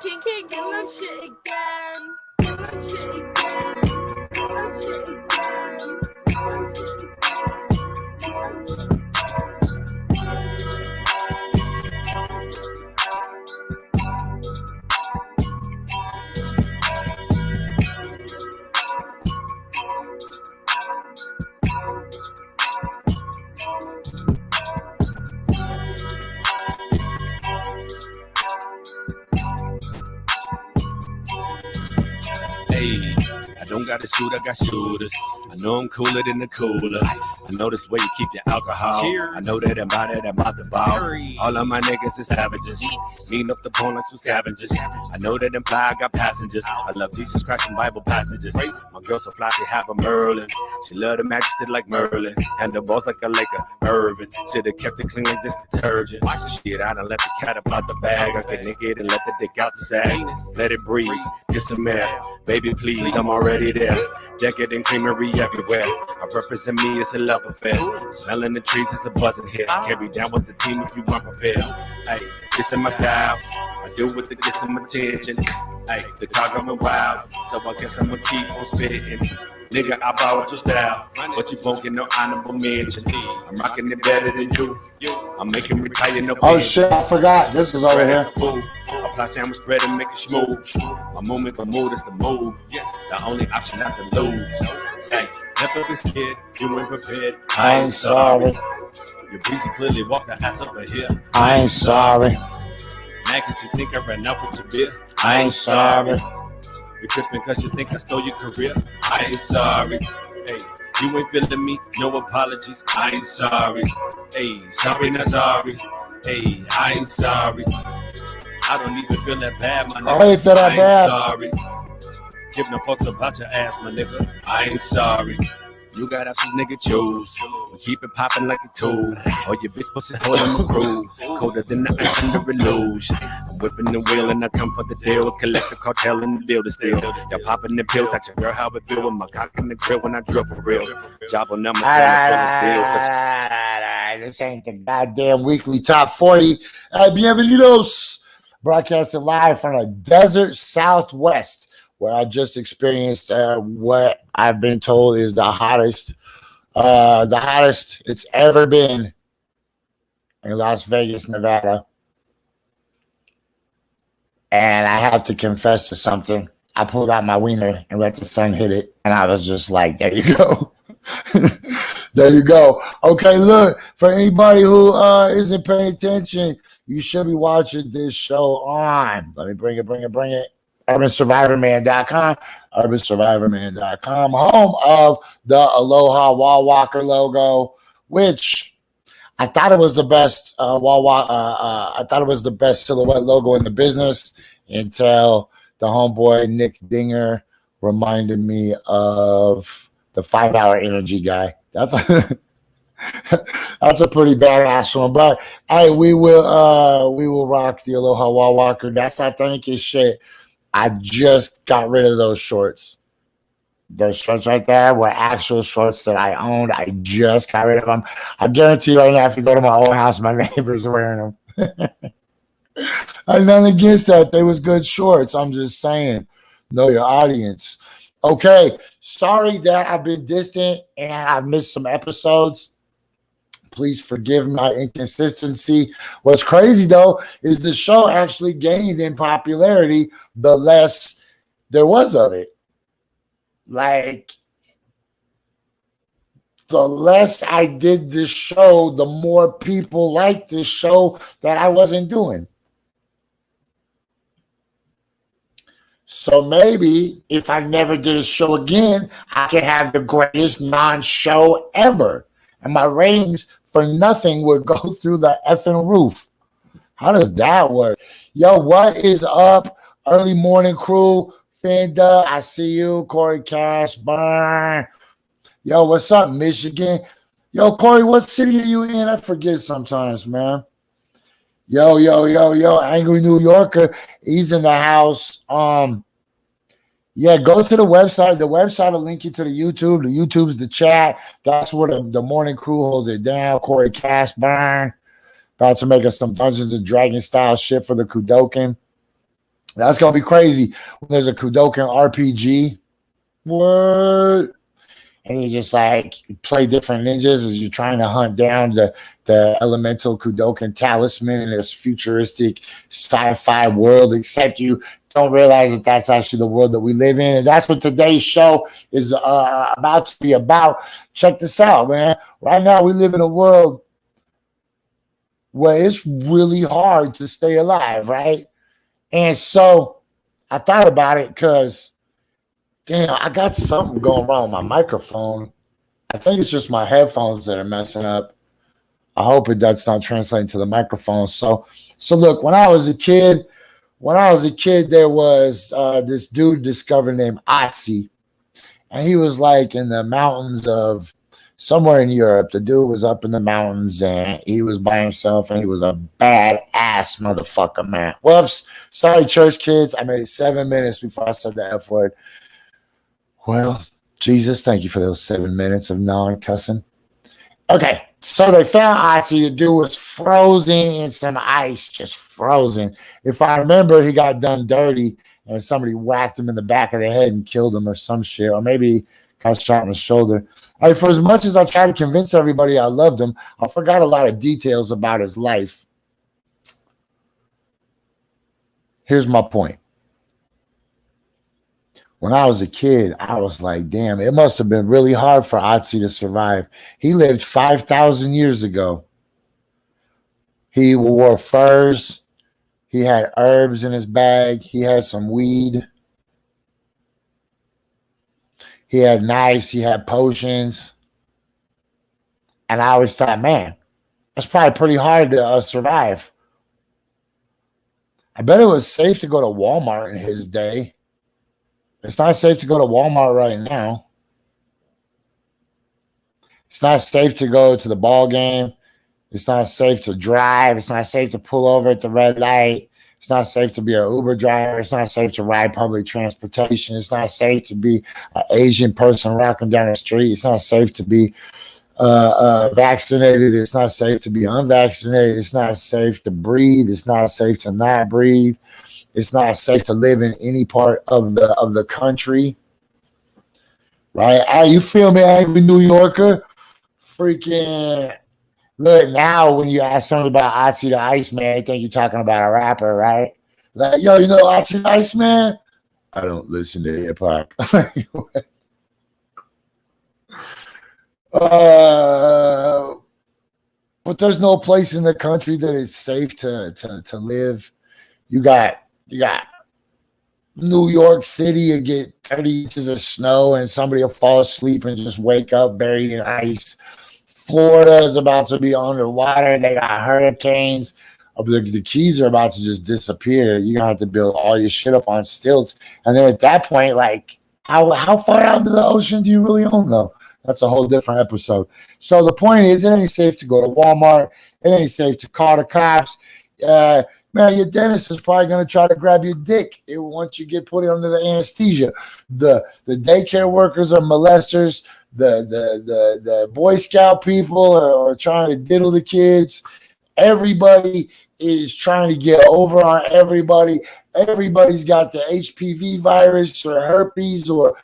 Can't get that shit again. Get that shit again. Get that shit Hey, I don't got a shoot, I got shooters. I know I'm cooler than the cooler. I know this way you keep your alcohol. Cheers. I know that I'm out of that mouth the ball. All of my niggas is savages. Mean up the pole like some scavengers. I know that them fly, I got passengers. I love Jesus Christ and Bible passages. My girl so fly, she have a Merlin. She love the majesty like Merlin. And the balls like a Laker, Irvin. Should've kept it clean like this detergent. Watch the shit, I done let the cat up out the bag. I can nick it and let the dick out the sack. Let it breathe, get some air. Baby, please, I'm already there. Decadent creamery everywhere. I represent me, it's a love affair. Smelling the trees, it's a buzzing here. Carry down with the team if you weren't prepared. Hey, this is my style. I do with it, get some attention. Hey, the car going wild, so I guess I'ma keep on spitting. Nigga, I borrowed your style, but you won't get no honorable mention. I'm rocking it better than you. I'm making retire no Oh shit, I forgot. This is over here. Apply sandwich spread and make it smooth. My movement, my mood is the move. The only option not to lose. Hey, never been scared, you ain't prepared. I ain't sorry. Your breezy clearly walked the ass over here. I ain't sorry. Mad cause you think I ran out with your beer. I ain't sorry. You tripping cause you think I stole your career. I ain't sorry. Hey, you ain't feeling me, no apologies. I ain't sorry. Hey, sorry not sorry. Hey, I ain't sorry. I don't even feel that bad, my nigga. I ain't feel that I bad. ain't sorry. Give no fucks about your ass, my nigga. I ain't sorry. You got options, nigga, choose. We keep it popping like a tool. Or your bitch pussy holding my crew. Colder than the ice in the reluge. I'm whipping the wheel and I come for the deals. Collect the cartel in the building still. Y'all popping the pills. Ask your girl how it feel with my cock in the grill when I drill for real. Job on numbers, this ain't the goddamn weekly top 40. Bienvenidos. Broadcasting live from the desert Southwest, where I just experienced what I've been told is the hottest it's ever been in Las Vegas, Nevada. And I have to confess to something. I pulled out my wiener and let the sun hit it, and I was just like, there you go. There you go. Okay, look, for anybody who isn't paying attention, you should be watching this show on. Let me bring it. UrbanSurvivorMan.com. UrbanSurvivorMan.com. Home of the Aloha Wall Walker logo, which I thought it was the best I thought it was the best silhouette logo in the business until the homeboy Nick Dinger reminded me of the 5 Hour Energy guy. That's a pretty badass one. But hey, we will rock the Aloha Wall Walker. That's not thinking shit. I just got rid of those shorts. Those shorts right there were actual shorts that I owned. I just got rid of them. I guarantee you right now, if you go to my old house, my neighbor's wearing them. I'm not against that. They was good shorts. I'm just saying, know your audience. Okay, sorry that I've been distant and I've missed some episodes. Please forgive my inconsistency. What's crazy, though, is the show actually gained in popularity the less there was of it. Like, the less I did this show, the more people liked this show that I wasn't doing. So maybe if I never did a show again, I could have the greatest non-show ever. And my ratings for nothing would go through the effing roof. How does that work? Yo, what is up? Early morning crew. Fenda, I see you. Corey Cash, Burn. Yo, what's up, Michigan? Yo, Corey, what city are you in? I forget sometimes, man. Yo, Angry New Yorker. He's in the house. Yeah, go to the website. The website will link you to the YouTube. The YouTube's the chat. That's where the morning crew holds it down. Corey Castburn about to make us some Dungeons and Dragons style shit for the Kudoken. That's gonna be crazy when there's a Kudoken RPG. What? And you just like play different ninjas as you're trying to hunt down the elemental Kudoken talisman in this futuristic sci-fi world, except you don't realize that that's actually the world that we live in. And that's what today's show is about to be about. Check this out, man. Right now we live in a world where it's really hard to stay alive, right? And so I thought about it because, damn, I got something going wrong with my microphone. I think it's just my headphones that are messing up. I hope that's not translating to the microphone. So look, when I was a kid, there was this dude discovered named Otzi, and he was like in the mountains of somewhere in Europe. The dude was up in the mountains, and he was by himself, and he was a badass motherfucker, man. Whoops. Sorry, church kids. I made it 7 minutes before I said the F word. Well, Jesus, thank you for those 7 minutes of non-cussing. Okay, so they found Otzi. The dude was frozen in some ice, just frozen. If I remember, he got done dirty, and somebody whacked him in the back of the head and killed him or some shit, or maybe got shot in the shoulder. All right, for as much as I tried to convince everybody I loved him, I forgot a lot of details about his life. Here's my point. When I was a kid, I was like, damn, it must have been really hard for Otzi to survive. He lived 5,000 years ago. He wore furs. He had herbs in his bag. He had some weed. He had knives. He had potions. And I always thought, man, that's probably pretty hard to survive. I bet it was safe to go to Walmart in his day. It's not safe to go to Walmart right now. It's not safe to go to the ball game. It's not safe to drive. It's not safe to pull over at the red light. It's not safe to be an Uber driver. It's not safe to ride public transportation. It's not safe to be an Asian person walking down the street. It's not safe to be vaccinated. It's not safe to be unvaccinated. It's not safe to breathe. It's not safe to not breathe. It's not safe to live in any part of the country, right? Hey, you feel me, Angry New Yorker? Freaking look, now when you ask something about Otzi the Iceman, they think you're talking about a rapper, right? Like, yo, you know Otzi the Iceman? I don't listen to hip hop. But there's no place in the country that is safe to live. You got New York City, you get 30 inches of snow and somebody will fall asleep and just wake up buried in ice. Florida is about to be underwater. They got hurricanes. The Keys are about to just disappear. You're going to have to build all your shit up on stilts. And then at that point, like, how far out into the ocean do you really own, though? That's a whole different episode. So the point is, it ain't safe to go to Walmart. It ain't safe to call the cops. Man, your dentist is probably going to try to grab your dick once you get put under the anesthesia. The daycare workers are molesters. The Boy Scout people are trying to diddle the kids. Everybody is trying to get over on everybody. Everybody's got the HPV virus or herpes or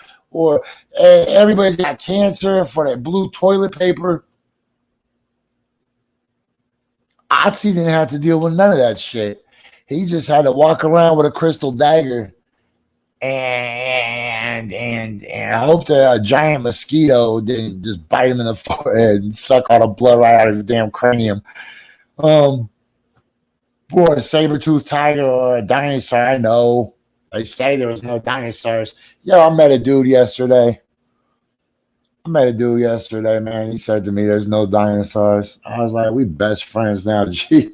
everybody's got cancer for that blue toilet paper. Otzi didn't have to deal with none of that shit. He just had to walk around with a crystal dagger and hope that a giant mosquito didn't just bite him in the forehead and suck all the blood right out of the damn cranium. Or a saber-toothed tiger or a dinosaur. I know. They say there was no dinosaurs. Yo, I met a dude yesterday. Man. He said to me, there's no dinosaurs. I was like, we best friends now, G.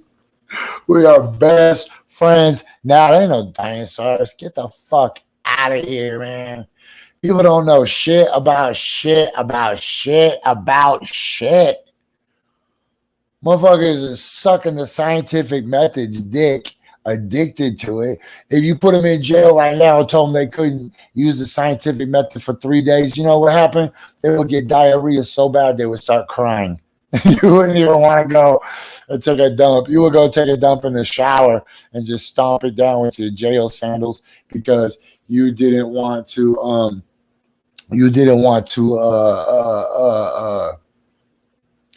We are best friends now. There ain't no dinosaurs. Get the fuck out of here, man. People don't know shit about shit. Motherfuckers is sucking the scientific method's dick, addicted to it. If you put them in jail right now and told them they couldn't use the scientific method for 3 days, you know what happened? They would get diarrhea so bad they would start crying. You wouldn't even want to go and take a dump. You would go take a dump in the shower and just stomp it down with your jail sandals because you didn't want to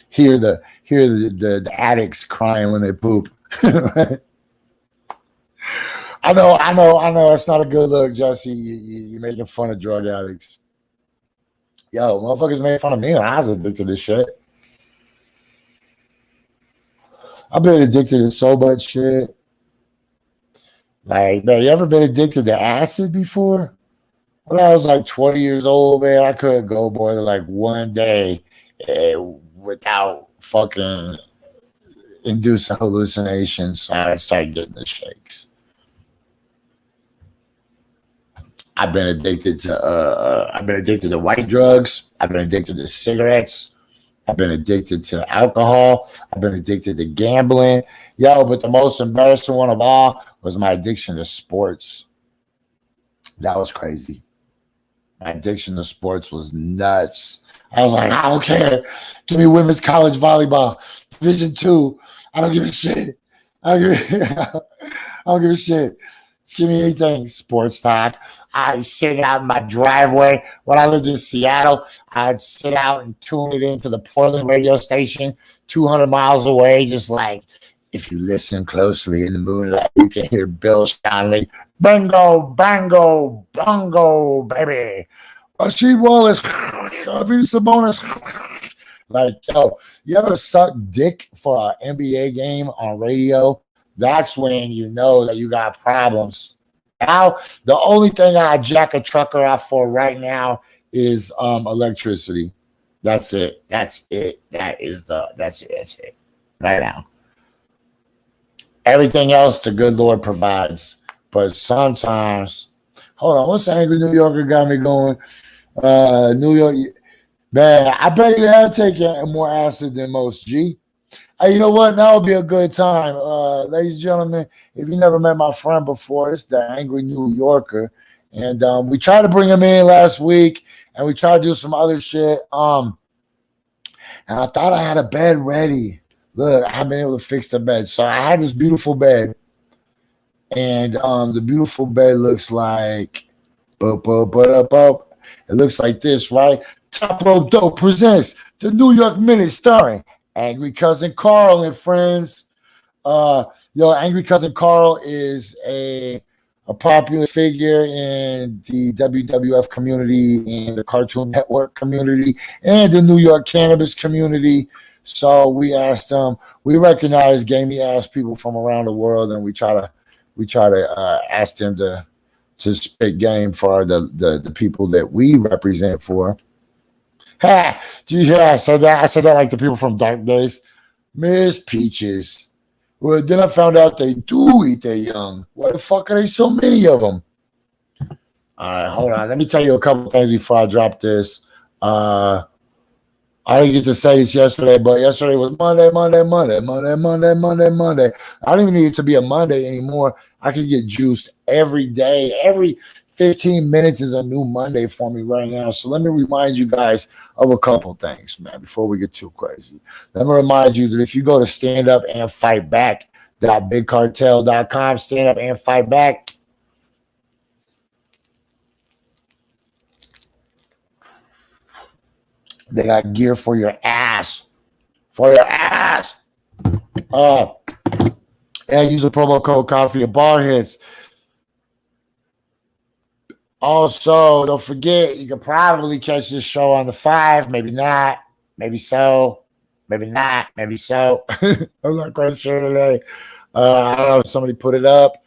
hear the addicts crying when they poop. I know. It's not a good look, Jesse. You making fun of drug addicts. Yo, motherfuckers made fun of me when I was addicted to shit. I've been addicted to so much shit. Like, man, you ever been addicted to acid before? When I was like 20 years old, man, I couldn't go more than like one day without fucking inducing hallucinations. So I started getting the shakes. I've been addicted to white drugs. I've been addicted to cigarettes. I've been addicted to alcohol. I've been addicted to gambling. Yo, but the most embarrassing one of all was my addiction to sports. That was crazy. My addiction to sports was nuts. I was like, I don't care. Give me women's college volleyball, Division II. I don't give a shit. I don't give a shit. Just give me anything. Sports talk. I'd sit out in my driveway. When I lived in Seattle, I'd sit out and tune it into the Portland radio station 200 miles away, just like, if you listen closely in the moonlight, you can hear Bill Stanley. Bingo, bango, bongo, baby. Rasheed Wallace. Abby Sabonis. Like, yo, you ever suck dick for an NBA game on radio? That's when you know that you got problems. Now, the only thing I jack a trucker off for right now is electricity. That's it. That's it. That's it. Right now. Everything else the good Lord provides. But sometimes, hold on, what's the angry New Yorker got me going? New York, man, I bet you have taken more acid than most, G. Hey, you know what? Now would be a good time. Ladies and gentlemen, if you never met my friend before, it's the angry New Yorker. And we tried to bring him in last week, and we tried to do some other shit. And I thought I had a bed ready. Look, I haven't been able to fix the bed. So I had this beautiful bed. And the beautiful bed looks like it looks like this, right? Top Rope Dope presents the New York Minute starring Angry Cousin Carl and friends. Angry Cousin Carl is a popular figure in the WWF community, and the Cartoon Network community, and the New York cannabis community. So we asked him, we recognize gamey ass people from around the world, and we try to ask them to spit game for the people that we represent for. Ha! Yeah, I said that like the people from Dark Days. Miss Peaches. Well, then I found out they do eat their young. Why the fuck are there so many of them? All right, hold on. Let me tell you a couple things before I drop this. I didn't get to say this yesterday, but yesterday was Monday. I don't even need it to be a Monday anymore. I can get juiced every day. Every 15 minutes is a new Monday for me right now. So let me remind you guys of a couple things, man, before we get too crazy. Let me remind you that if you go to standupandfightback.bigcartel.com, stand up and fight back. They got gear for your ass. For your ass. And use the promo code COFFEE+BONGHITS. Also, don't forget, you can probably catch this show on the 5. Maybe not. Maybe so. Maybe not. Maybe so. I'm not quite sure today. I don't know if somebody put it up.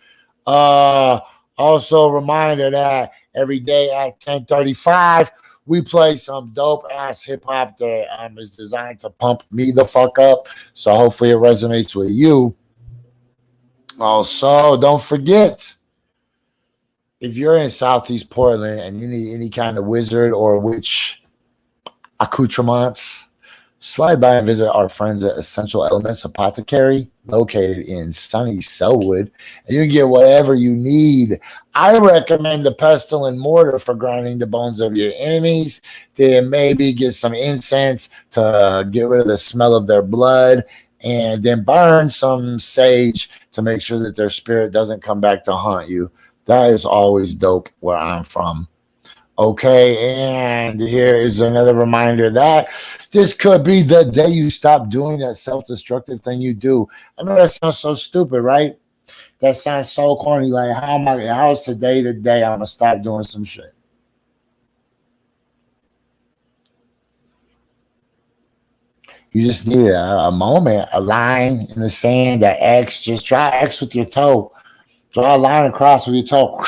Also, reminder that every day at 10:35, we play some dope ass hip hop that is designed to pump me the fuck up. So hopefully it resonates with you. Also, don't forget, if you're in Southeast Portland and you need any kind of wizard or witch accoutrements, slide by and visit our friends at Essential Elements Apothecary, located in sunny Selwood, and you can get whatever you need. I recommend the pestle and mortar for grinding the bones of your enemies. Then maybe get some incense to get rid of the smell of their blood, and then burn some sage to make sure that their spirit doesn't come back to haunt you. That is always dope where I'm from. Okay, and here is another reminder that this could be the day you stop doing that self-destructive thing you do. I know that sounds so stupid, right? That sounds so corny. Like, how's today the day I'm gonna stop doing some shit? You just need a moment, a line in the sand, that X. Just draw X with your toe. Draw a line across with your toe.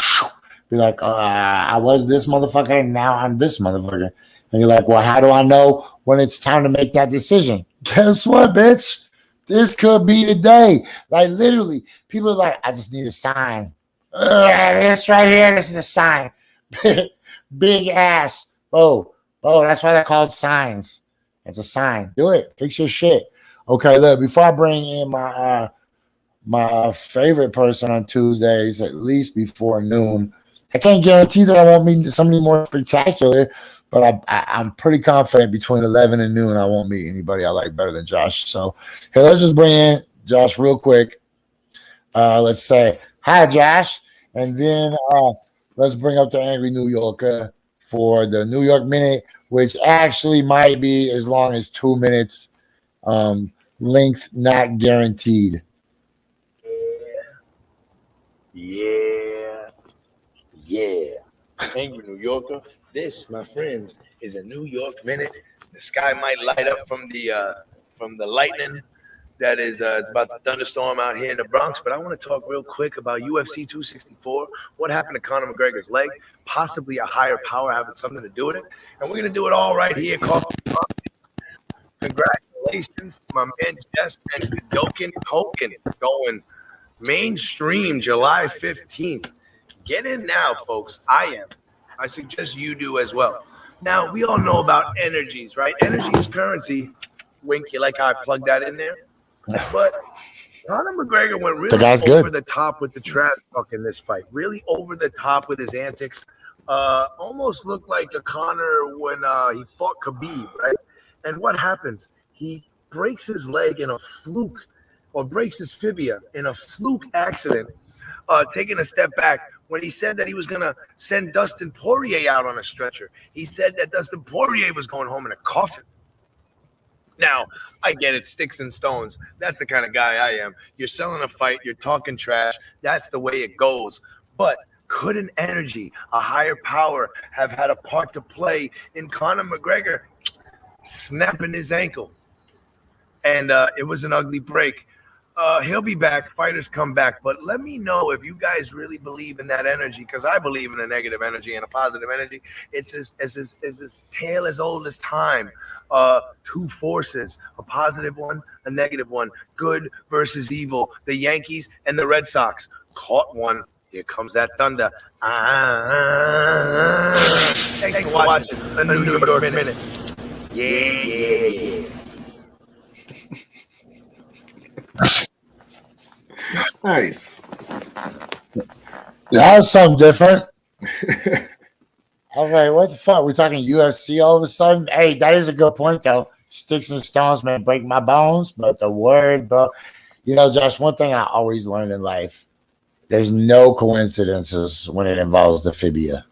Be like, I was this motherfucker, and now I'm this motherfucker. And you're like, well, how do I know when it's time to make that decision? Guess what, bitch? This could be the day. Like, literally, people are like, I just need a sign. This right here, this is a sign. Big ass. Oh, that's why they're called signs. It's a sign. Do it. Fix your shit. Okay, look, before I bring in my favorite person on Tuesdays, at least before noon, I can't guarantee that I won't meet somebody more spectacular, but I'm pretty confident between 11 and noon I won't meet anybody I like better than Josh. So here, let's just bring in Josh real quick. Let's say, hi, Josh. And then let's bring up the Angry New Yorker for the New York Minute, which actually might be as long as 2 minutes. Length not guaranteed. Yeah. Angry New Yorker. This, my friends, is a New York Minute. The sky might light up from the lightning that is it's about the thunderstorm out here in the Bronx. But I want to talk real quick about UFC 264. What happened to Conor McGregor's leg? Possibly a higher power having something to do with it. And we're gonna do it all right here. Congratulations to my man Jess and Kadokin Hogan going mainstream July 15th. Get in now, folks. I suggest you do as well. Now, we all know about energies, right? Energy is currency. Wink, you like how I plugged that in there? But Conor McGregor went really over the top with the trash talk in this fight. Really over the top with his antics. Almost looked like a Conor when he fought Khabib, right? And what happens? He breaks his leg in a fluke, or breaks his fibia in a fluke accident, taking a step back. When he said that he was going to send Dustin Poirier out on a stretcher, he said that Dustin Poirier was going home in a coffin. Now, I get it, sticks and stones. That's the kind of guy I am. You're selling a fight, you're talking trash. That's the way it goes. But could an energy, a higher power, have had a part to play in Conor McGregor snapping his ankle? And it was an ugly break. He'll be back. Fighters come back. But let me know if you guys really believe in that energy, because I believe in a negative energy and a positive energy. It's as tale as old as time. Two forces, a positive one, a negative one. Good versus evil. The Yankees and the Red Sox caught one. Here comes that thunder. Thanks for watching the New York Minute. Yeah. Nice. That was something different. I was like, what the fuck? We're talking UFC all of a sudden? Hey, that is a good point, though. Sticks and stones may break my bones, but the word, bro. You know, Josh, one thing I always learned in life, there's no coincidences when it involves the fibia.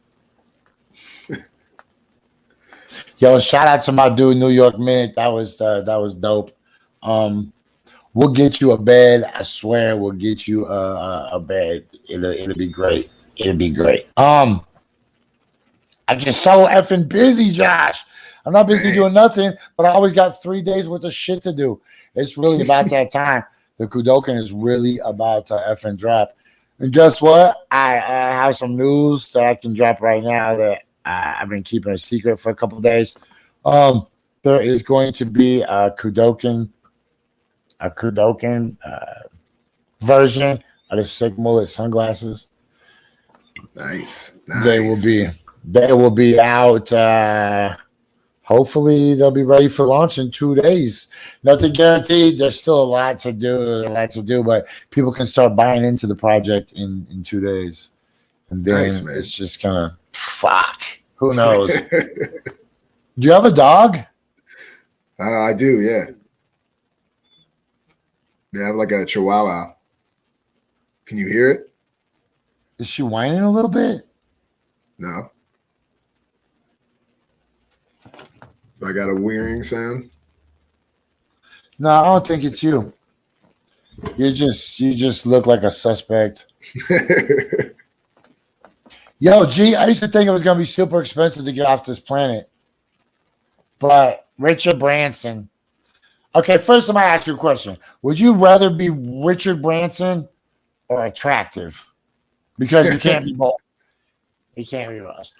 Yo, shout out to my dude, New York Minute. That was dope. We'll get you a bed. I swear, we'll get you a bed. It'll be great. It'll be great. I'm just so effing busy, Josh. I'm not busy doing nothing, but I always got 3 days worth of shit to do. It's really about that time. The Kudokan is really about to effing drop. And guess what? I have some news that I can drop right now that I've been keeping a secret for a couple of days. There is going to be a Kudokan version of the Sick Mullet sunglasses. Nice. They will be out hopefully they'll be ready for launch in 2 days. Nothing guaranteed. There's still a lot to do, but people can start buying into the project in 2 days. And then Nice, man. it's just kind of fuck. Who knows? Do you have a dog? I do, yeah. They have like a chihuahua. Can you hear it? Is she whining a little bit? No. I got a whirring sound. No, I don't think it's you. You just look like a suspect. Yo, G, I used to think it was gonna be super expensive to get off this planet. But Richard Branson. Okay, first I'm gonna ask you a question. Would you rather be Richard Branson or attractive? Because you can't be both. You can't be both.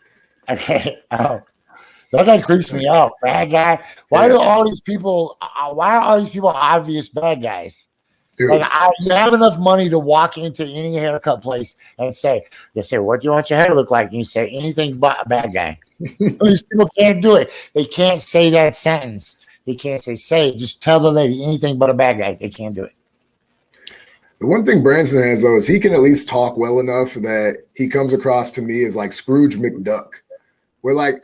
Okay. That guy creeps me out. Bad guy. Why are all these people obvious bad guys? Dude. Like, you have enough money to walk into any haircut place and they say, what do you want your hair to look like? And you say anything but a bad guy. These people can't do it. They can't say that sentence. They can't say, just tell the lady anything but a bad guy. They can't do it. The one thing Branson has, though, is he can at least talk well enough that he comes across to me as like Scrooge McDuck. Where like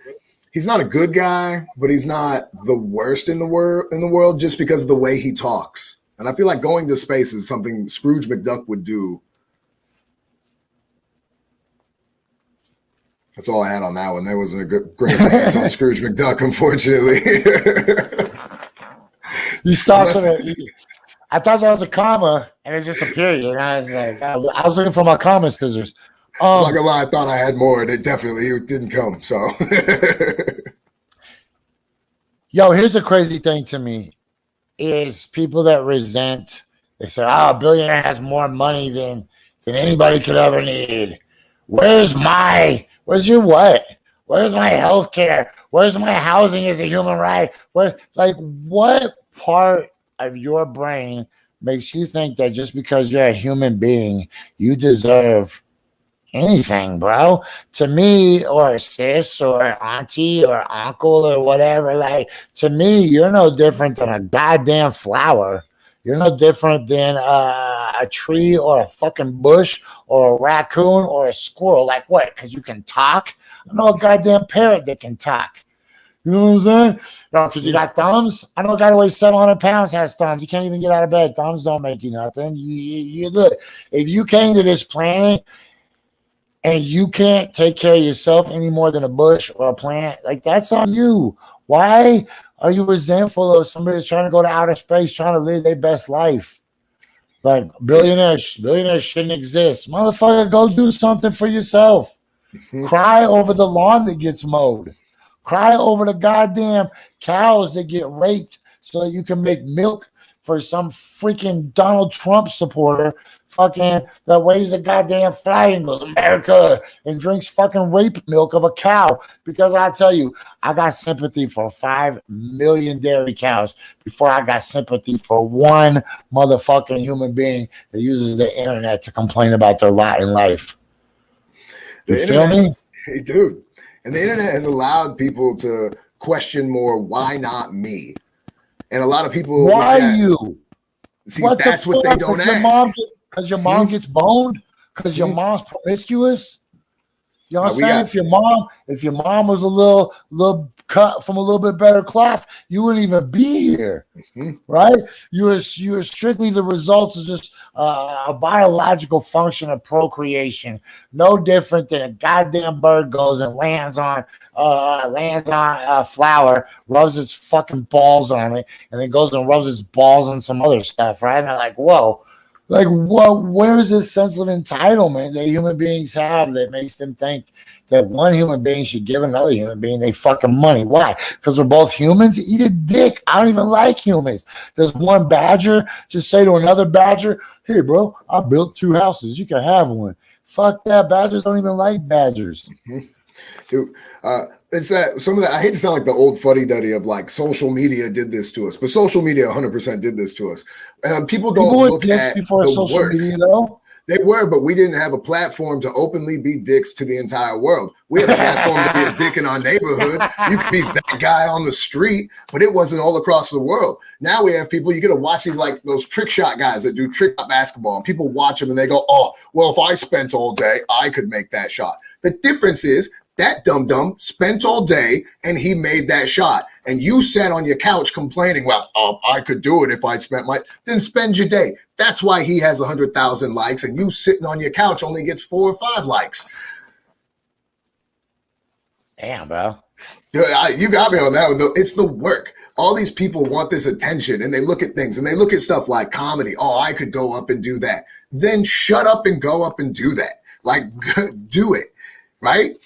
he's not a good guy, but he's not the worst in the world just because of the way he talks. And I feel like going to space is something Scrooge McDuck would do. That's all I had on that one. There wasn't a great rant on Scrooge McDuck, unfortunately. You stopped it. I thought that was a comma, and it's just a period. And I was like, I was looking for my comma scissors. I'm not gonna lie, I thought I had more, and it definitely didn't come. So, yo, here's a crazy thing to me: is people that resent. They say, "Oh, a billionaire has more money than anybody could ever need." Where's your what? Where's my health care? Where's my housing as a human right? What part of your brain makes you think that just because you're a human being, you deserve anything, bro? To me, or sis, or auntie, or uncle, or whatever, like, to me, you're no different than a goddamn flower. You're no different than a tree or a fucking bush or a raccoon or a squirrel. Like what? Because you can talk? I know a goddamn parrot that can talk. You know what I'm saying? No, because you got thumbs. I know a guy who weighs 700 pounds has thumbs. You can't even get out of bed. Thumbs don't make you nothing. You're good. If you came to this planet and you can't take care of yourself any more than a bush or a plant, like, that's on you. Why are you resentful of somebody that's trying to go to outer space, trying to live their best life? Like, billionaires shouldn't exist. Motherfucker, go do something for yourself. Cry over the lawn that gets mowed. Cry over the goddamn cows that get raped so that you can make milk for some freaking Donald Trump supporter fucking that waves a goddamn flag and goes, America, and drinks fucking rape milk of a cow. Because I tell you, I got sympathy for 5 million dairy cows before I got sympathy for one motherfucking human being that uses the internet to complain about their lot in life. You feel me? Hey, dude. And the internet has allowed people to question more, why not me? And a lot of people, why you? See, that's what they don't ask. Because your mom gets boned? Because your mom's promiscuous? You know what I'm saying? If your mom was a little cut from a little bit better cloth, you wouldn't even be here, right? You are strictly the result of just a biological function of procreation, no different than a goddamn bird goes and lands on a flower, rubs its fucking balls on it, and then goes and rubs its balls on some other stuff, right? And they're like, whoa. Like, what? Where is this sense of entitlement that human beings have that makes them think that one human being should give another human being their fucking money? Why? Because we're both humans? Eat a dick. I don't even like humans. Does one badger just say to another badger, hey, bro, I built 2 houses. You can have one. Fuck that. Badgers don't even like badgers. Dude, it's that some of that. I hate to sound like the old fuddy-duddy of like social media did this to us, but social media 100% did this to us. People don't look at before the social work. media, though. They were, but we didn't have a platform to openly be dicks to the entire world. We had a platform to be a dick in our neighborhood. You could be that guy on the street, but it wasn't all across the world. Now we have people, you get to watch these like those trick shot guys that do trick shot basketball, and people watch them and they go, oh, well, if I spent all day, I could make that shot. The difference is that dum-dum spent all day and he made that shot. And you sat on your couch complaining, well, I could do it if I'd spent my, then spend your day. That's why he has 100,000 likes and you sitting on your couch only gets 4 or 5 likes. Damn, bro. You got me on that one, though. It's the work. All these people want this attention and they look at things and they look at stuff like comedy. Oh, I could go up and do that. Then shut up and go up and do that. Like, do it, right?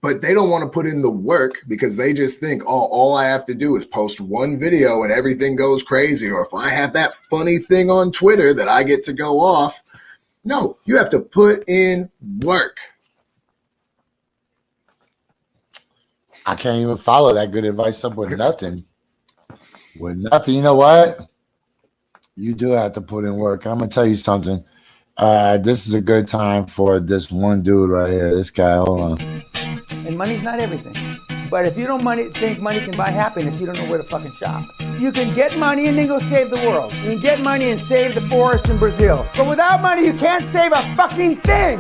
But they don't want to put in the work because they just think, oh, all I have to do is post one video and everything goes crazy. Or if I have that funny thing on Twitter that I get to go off. No, you have to put in work. I can't even follow that good advice up with nothing. With nothing. You know what? You do have to put in work. I'm going to tell you something. This is a good time for this one dude right here. This guy, hold on. And money's not everything. But if you don't think money can buy happiness, you don't know where to fucking shop. You can get money and then go save the world. You can get money and save the forests in Brazil. But without money, you can't save a fucking thing.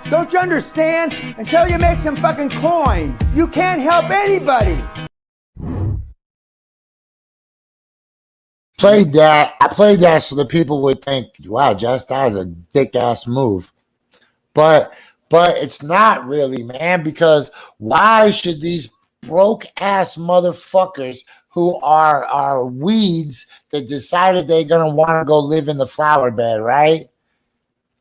Don't you understand? Until you make some fucking coin, you can't help anybody. I played that so the people would think, wow, Jess, that was a dick ass move. But it's not really, man, because why should these broke ass motherfuckers who are weeds that decided they're gonna want to go live in the flower bed, right?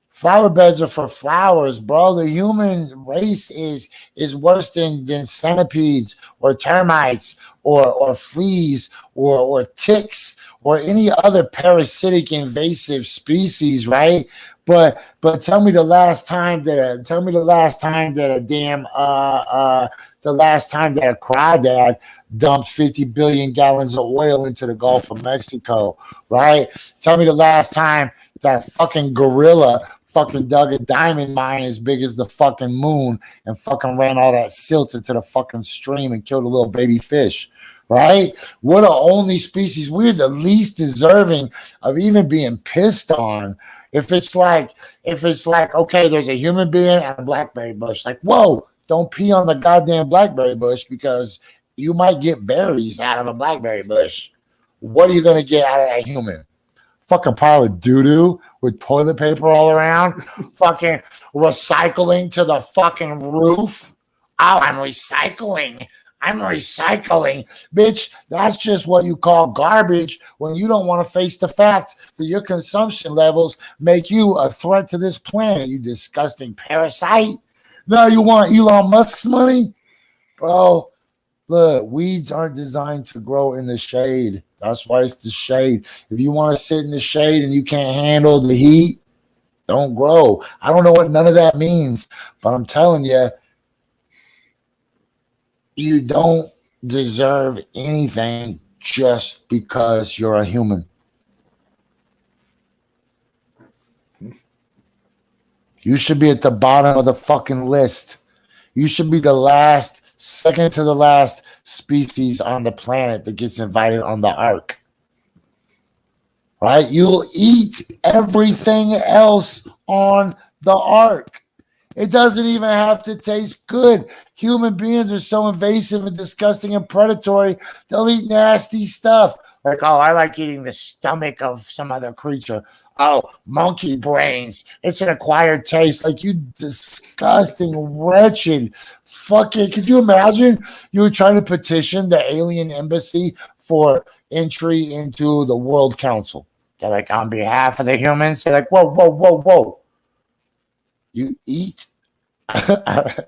Flower beds are for flowers, bro. The human race is worse than centipedes or termites or fleas or ticks or any other parasitic invasive species, right? But tell me the last time that a crawdad dumped 50 billion gallons of oil into the Gulf of Mexico, right? Tell me the last time that fucking gorilla fucking dug a diamond mine as big as the fucking moon and fucking ran all that silt into the fucking stream and killed a little baby fish, right? We're the only species. We're the least deserving of even being pissed on. If it's like, okay, there's a human being and a blackberry bush. Like, whoa, don't pee on the goddamn blackberry bush because you might get berries out of a blackberry bush. What are you going to get out of that human? Fucking pile of doo-doo with toilet paper all around, fucking recycling to the fucking roof. Oh, I'm recycling. Bitch, that's just what you call garbage when you don't want to face the fact that your consumption levels make you a threat to this planet, you disgusting parasite. No, you want Elon Musk's money? Bro, look, weeds aren't designed to grow in the shade. That's why it's the shade. If you want to sit in the shade and you can't handle the heat, don't grow. I don't know what none of that means, but I'm telling you, you don't deserve anything just because you're a human. You should be at the bottom of the fucking list. You should be the last, second to the last species on the planet that gets invited on the ark. Right? You'll eat everything else on the ark. It doesn't even have to taste good. Human beings are so invasive and disgusting and predatory, they'll eat nasty stuff. Like, oh, I like eating the stomach of some other creature. Oh, monkey brains. It's an acquired taste. Like, you disgusting, wretched fucking. Could you imagine you were trying to petition the alien embassy for entry into the World Council? They're like, on behalf of the humans. They're like, whoa. You eat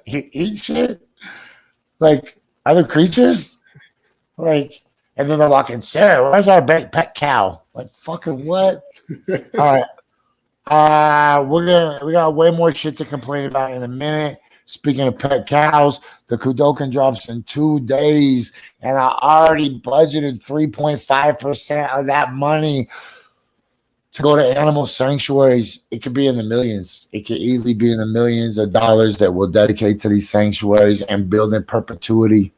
you eat shit like other creatures, like, and then they're like, sir, where's our pet cow? Like, fucking what? All right, we got way more shit to complain about in a minute. Speaking of pet cows, the Kudokan drops in 2 days, and I already budgeted 3.5% of that money. to go to animal sanctuaries. It could be in the millions. It could easily be in the millions of dollars that we'll dedicate to these sanctuaries and build in perpetuity.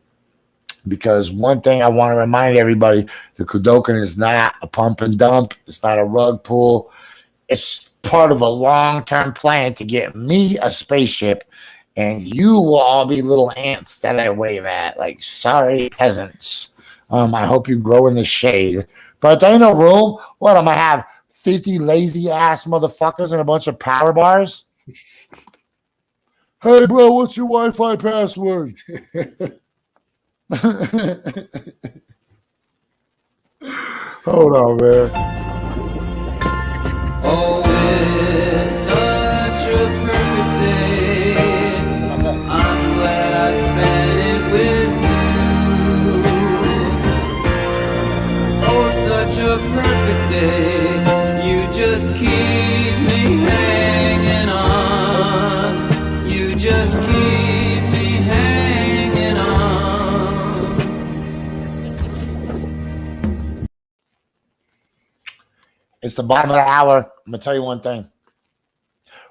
Because one thing I want to remind everybody, the Kudokan is not a pump and dump. It's not a rug pull. It's part of a long-term plan to get me a spaceship, and you will all be little ants that I wave at, like sorry peasants. I hope you grow in the shade. But there ain't no room. What, am I have 50 lazy-ass motherfuckers and a bunch of power bars? Hey, bro, what's your Wi-Fi password? Hold on, man. Oh, it's such a perfect day. I'm glad I spent it with you. Oh, such a perfect day. You just keep me hanging on. You just keep me hanging on. It's the bottom of the hour. I'm going to tell you one thing.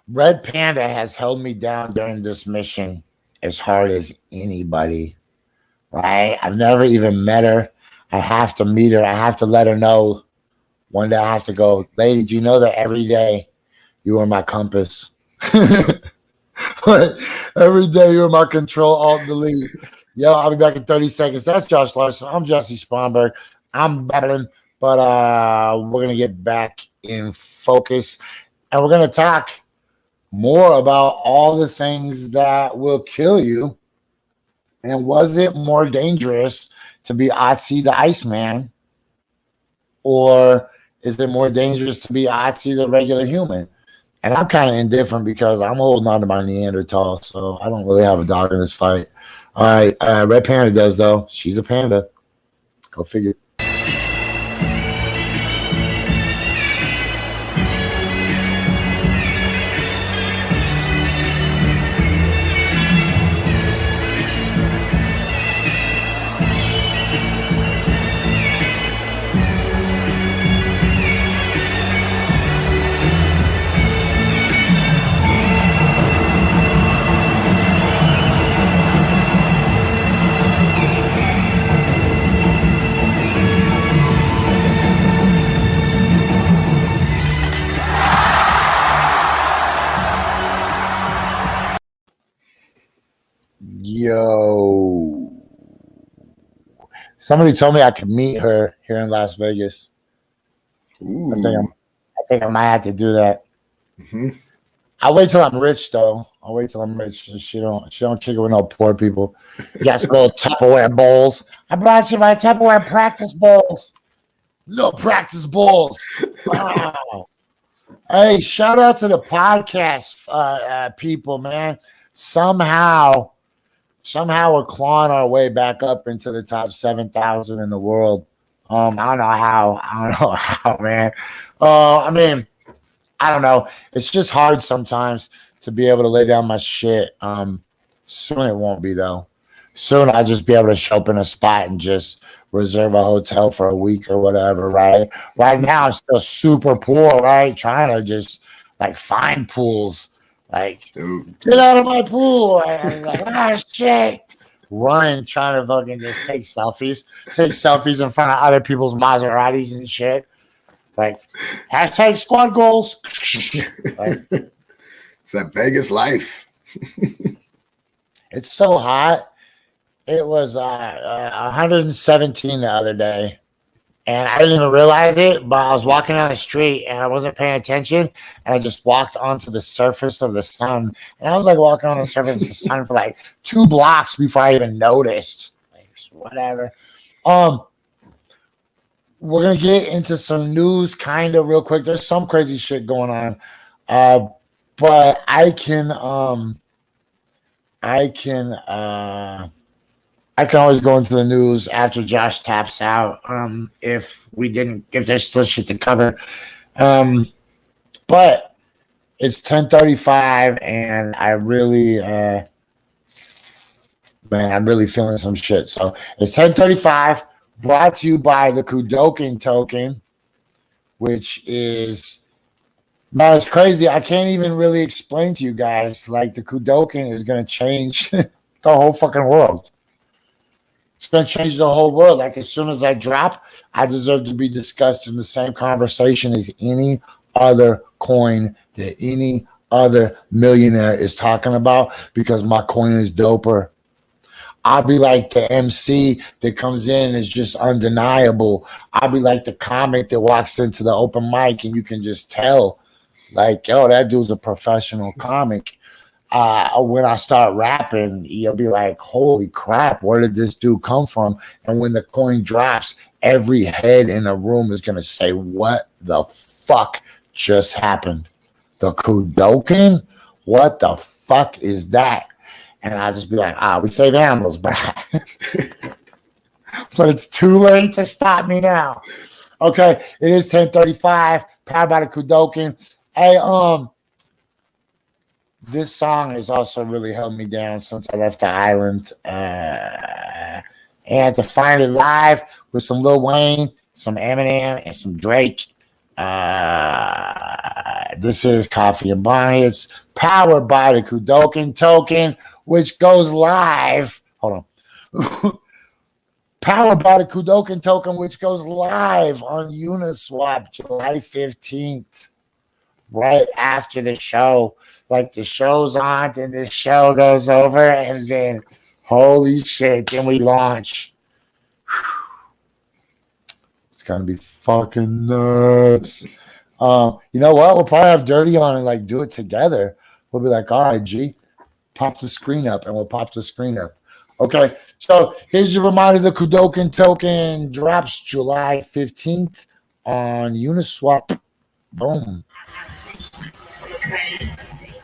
Red Panda has held me down during this mission as hard as anybody, right? I've never even met her. I have to meet her. I have to let her know. One day I have to go, lady, do you know that every day you are my compass? Every day you're my control, alt, delete. Yo, I'll be back in 30 seconds. That's Josh Larsen. I'm Jesse Sponberg. I'm babbling, but we're going to get back in focus, and we're going to talk more about all the things that will kill you. And was it more dangerous to be Otzi the Iceman, or is it more dangerous to be Otzi the regular human? And I'm kind of indifferent because I'm holding on to my Neanderthal, so I don't really have a dog in this fight. All right, Red Panda does, though. She's a panda. Go figure. Yo. Somebody told me I could meet her here in Las Vegas. Ooh. I think I might have to do that. Mm-hmm. I'll wait till I'm rich, though. I'll wait till I'm rich. She don't kick it with no poor people. You got some little Tupperware bowls. I brought you my Tupperware practice bowls. No practice bowls. Wow. Hey, shout out to the podcast people, man. Somehow we're clawing our way back up into the top 7,000 in the world. I don't know how, man. I mean, I don't know. It's just hard sometimes to be able to lay down my shit. Soon it won't be, though. Soon I'll just be able to show up in a spot and just reserve a hotel for a week or whatever, right? Right now I'm still super poor, right? Trying to just like find pools. Like, Dude. get out of my pool. And I was like, shit. Run, trying to fucking just take selfies in front of other people's Maseratis and shit. Like, hashtag squad goals. Like, It's that Vegas life. it's so hot. It was 117 the other day. And I didn't even realize it, but I was walking down the street and I wasn't paying attention. And I just walked onto the surface of the sun. And I was like walking on the surface of the sun for like 2 blocks before I even noticed. Like, whatever. We're going to get into some news kind of real quick. There's some crazy shit going on. But I can always go into the news after Josh taps out if there's still shit to cover. But it's 10:35 and I'm really feeling some shit. So it's 10:35, brought to you by the Kudokan token, which is, man, it's crazy. I can't even really explain to you guys. Like, the Kudokin is going to change the whole fucking world. It's going to change the whole world. Like, as soon as I drop, I deserve to be discussed in the same conversation as any other coin that any other millionaire is talking about, because my coin is doper. I'll be like the MC that comes in and is just undeniable. I'll be like the comic that walks into the open mic and you can just tell, like, yo, that dude's a professional comic. When I start rapping, you'll be like, holy crap, where did this dude come from? And when the coin drops, every head in the room is going to say, what the fuck just happened? The Kudokin? What the fuck is that? And I'll just be like, we save animals, but but it's too late to stop me now. Okay, it is 10:35, powered by the Kudokin. Hey, this song has also really held me down since I left the island. And to find it live with some Lil Wayne, some Eminem, and some Drake. This is Coffee and Bonnets, powered by the Kudokin token, which goes live. Hold on. Powered by the Kudokin token, which goes live on Uniswap July 15th, right after the show. Like, the show's on, then the show goes over, and then, holy shit, then we launch. It's going to be fucking nuts. You know what? We'll probably have Dirty on and, like, do it together. We'll be like, all right, G, pop the screen up, and we'll pop the screen up. Okay, so here's your reminder. The Kudokin token drops July 15th on Uniswap. Boom.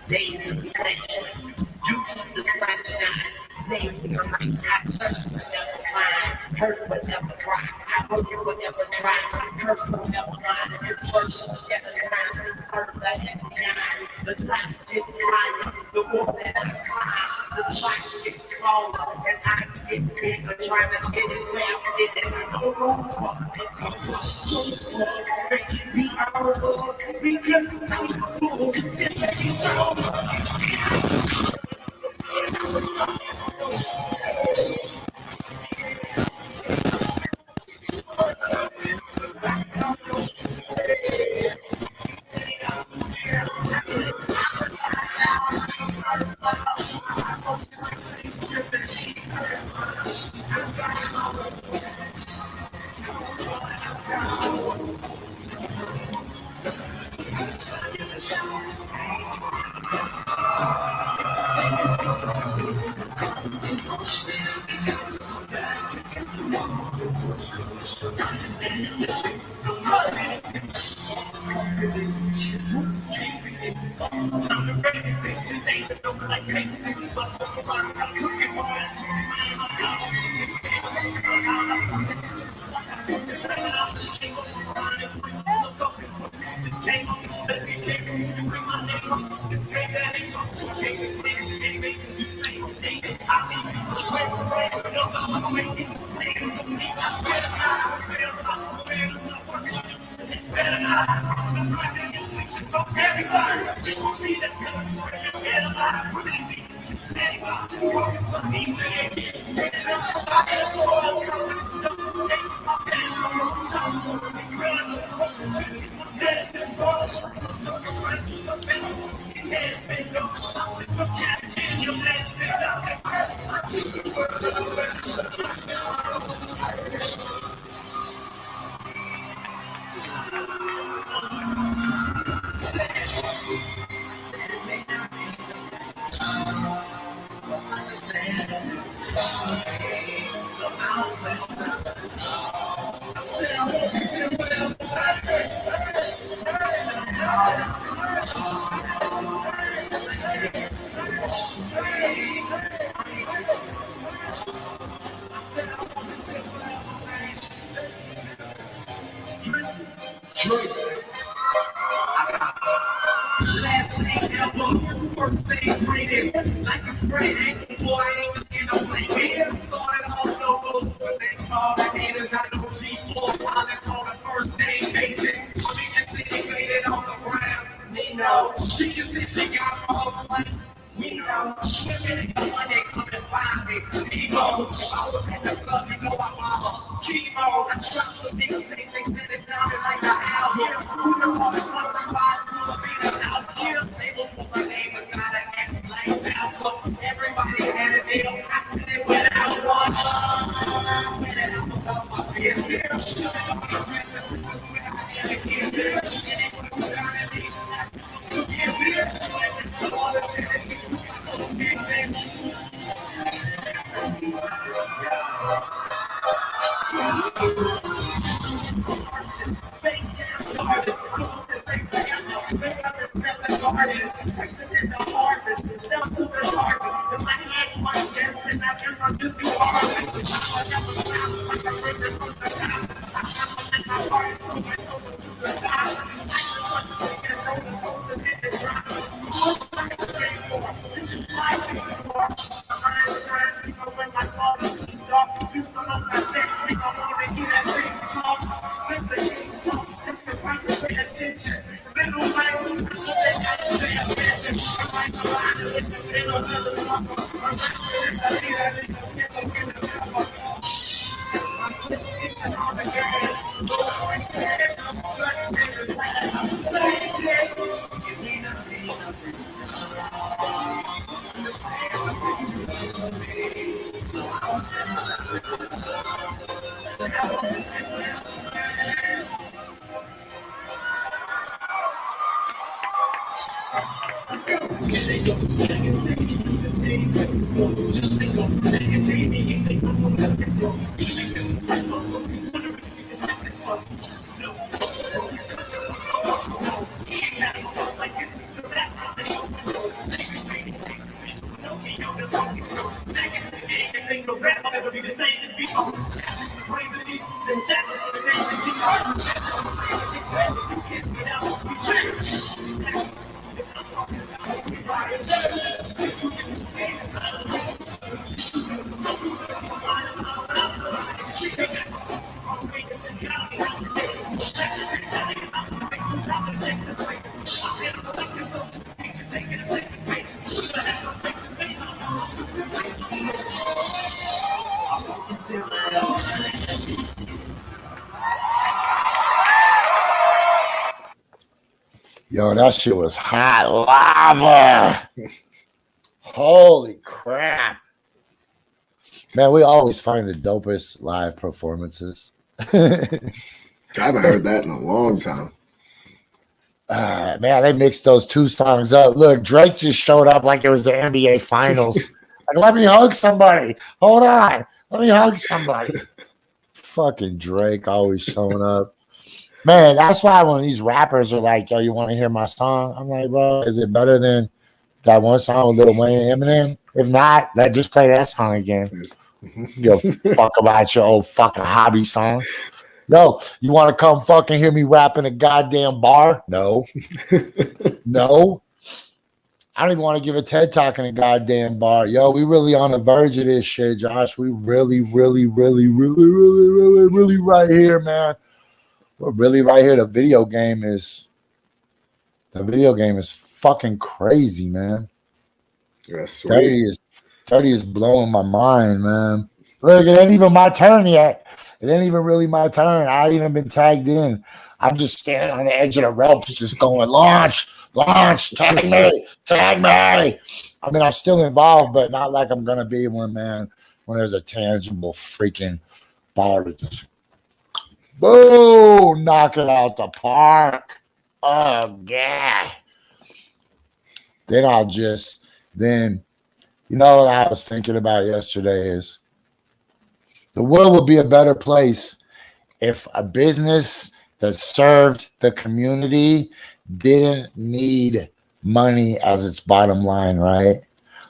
Days in the sand, you from the sunshine, save your right, I search but never find, hurt but never cry, I hope you will never try, curse will never mind, it's worse to get a time, see further and behind, the time gets higher, the more that I cry, the fight gets smaller, and I get bigger, trying to get it where I'm getting, I don't know what it comes so far, make it be our love, because time is cool, just make it go. She can see she got all the money. We know women and money come and find me. Emo, if I was at the club, you know I follow. Chemo, I struck the big tape, they said it sounded like an album. Who the fuck wants to buy to a beat out here? Labels with my name beside an X like Malcolm. Everybody had a deal, I did it without one. Spit it out without my fears here. Yo, that shit was hot lava. Holy crap. Man, we always find the dopest live performances. I haven't heard that in a long time. Man, they mixed those two songs up. Look, Drake just showed up like it was the NBA Finals. Like, let me hug somebody. Hold on. Let me hug somebody. Fucking Drake always showing up. Man, that's why when these rappers are like, yo, you want to hear my song? I'm like, bro, is it better than that one song with Lil Wayne and Eminem? If not, just play that song again. Yo, fuck about your old fucking hobby song. Yo, you want to come fucking hear me rap in a goddamn bar? No. No. I don't even want to give a TED Talk in a goddamn bar. Yo, we really on the verge of this shit, Josh. We really right here, man. We're really right here. The video game is fucking crazy, man. That's sweet. 30 is blowing my mind, man. Look, it ain't even my turn yet. It ain't even really my turn. I ain't even been tagged in. I'm just standing on the edge of the ropes, just going, launch, tag me. I mean, I'm still involved, but not like I'm gonna be when there's a tangible freaking ball to just boom, knock it out the park. Oh yeah. Then you know what I was thinking about yesterday is the world would be a better place if a business that served the community didn't need money as its bottom line, right?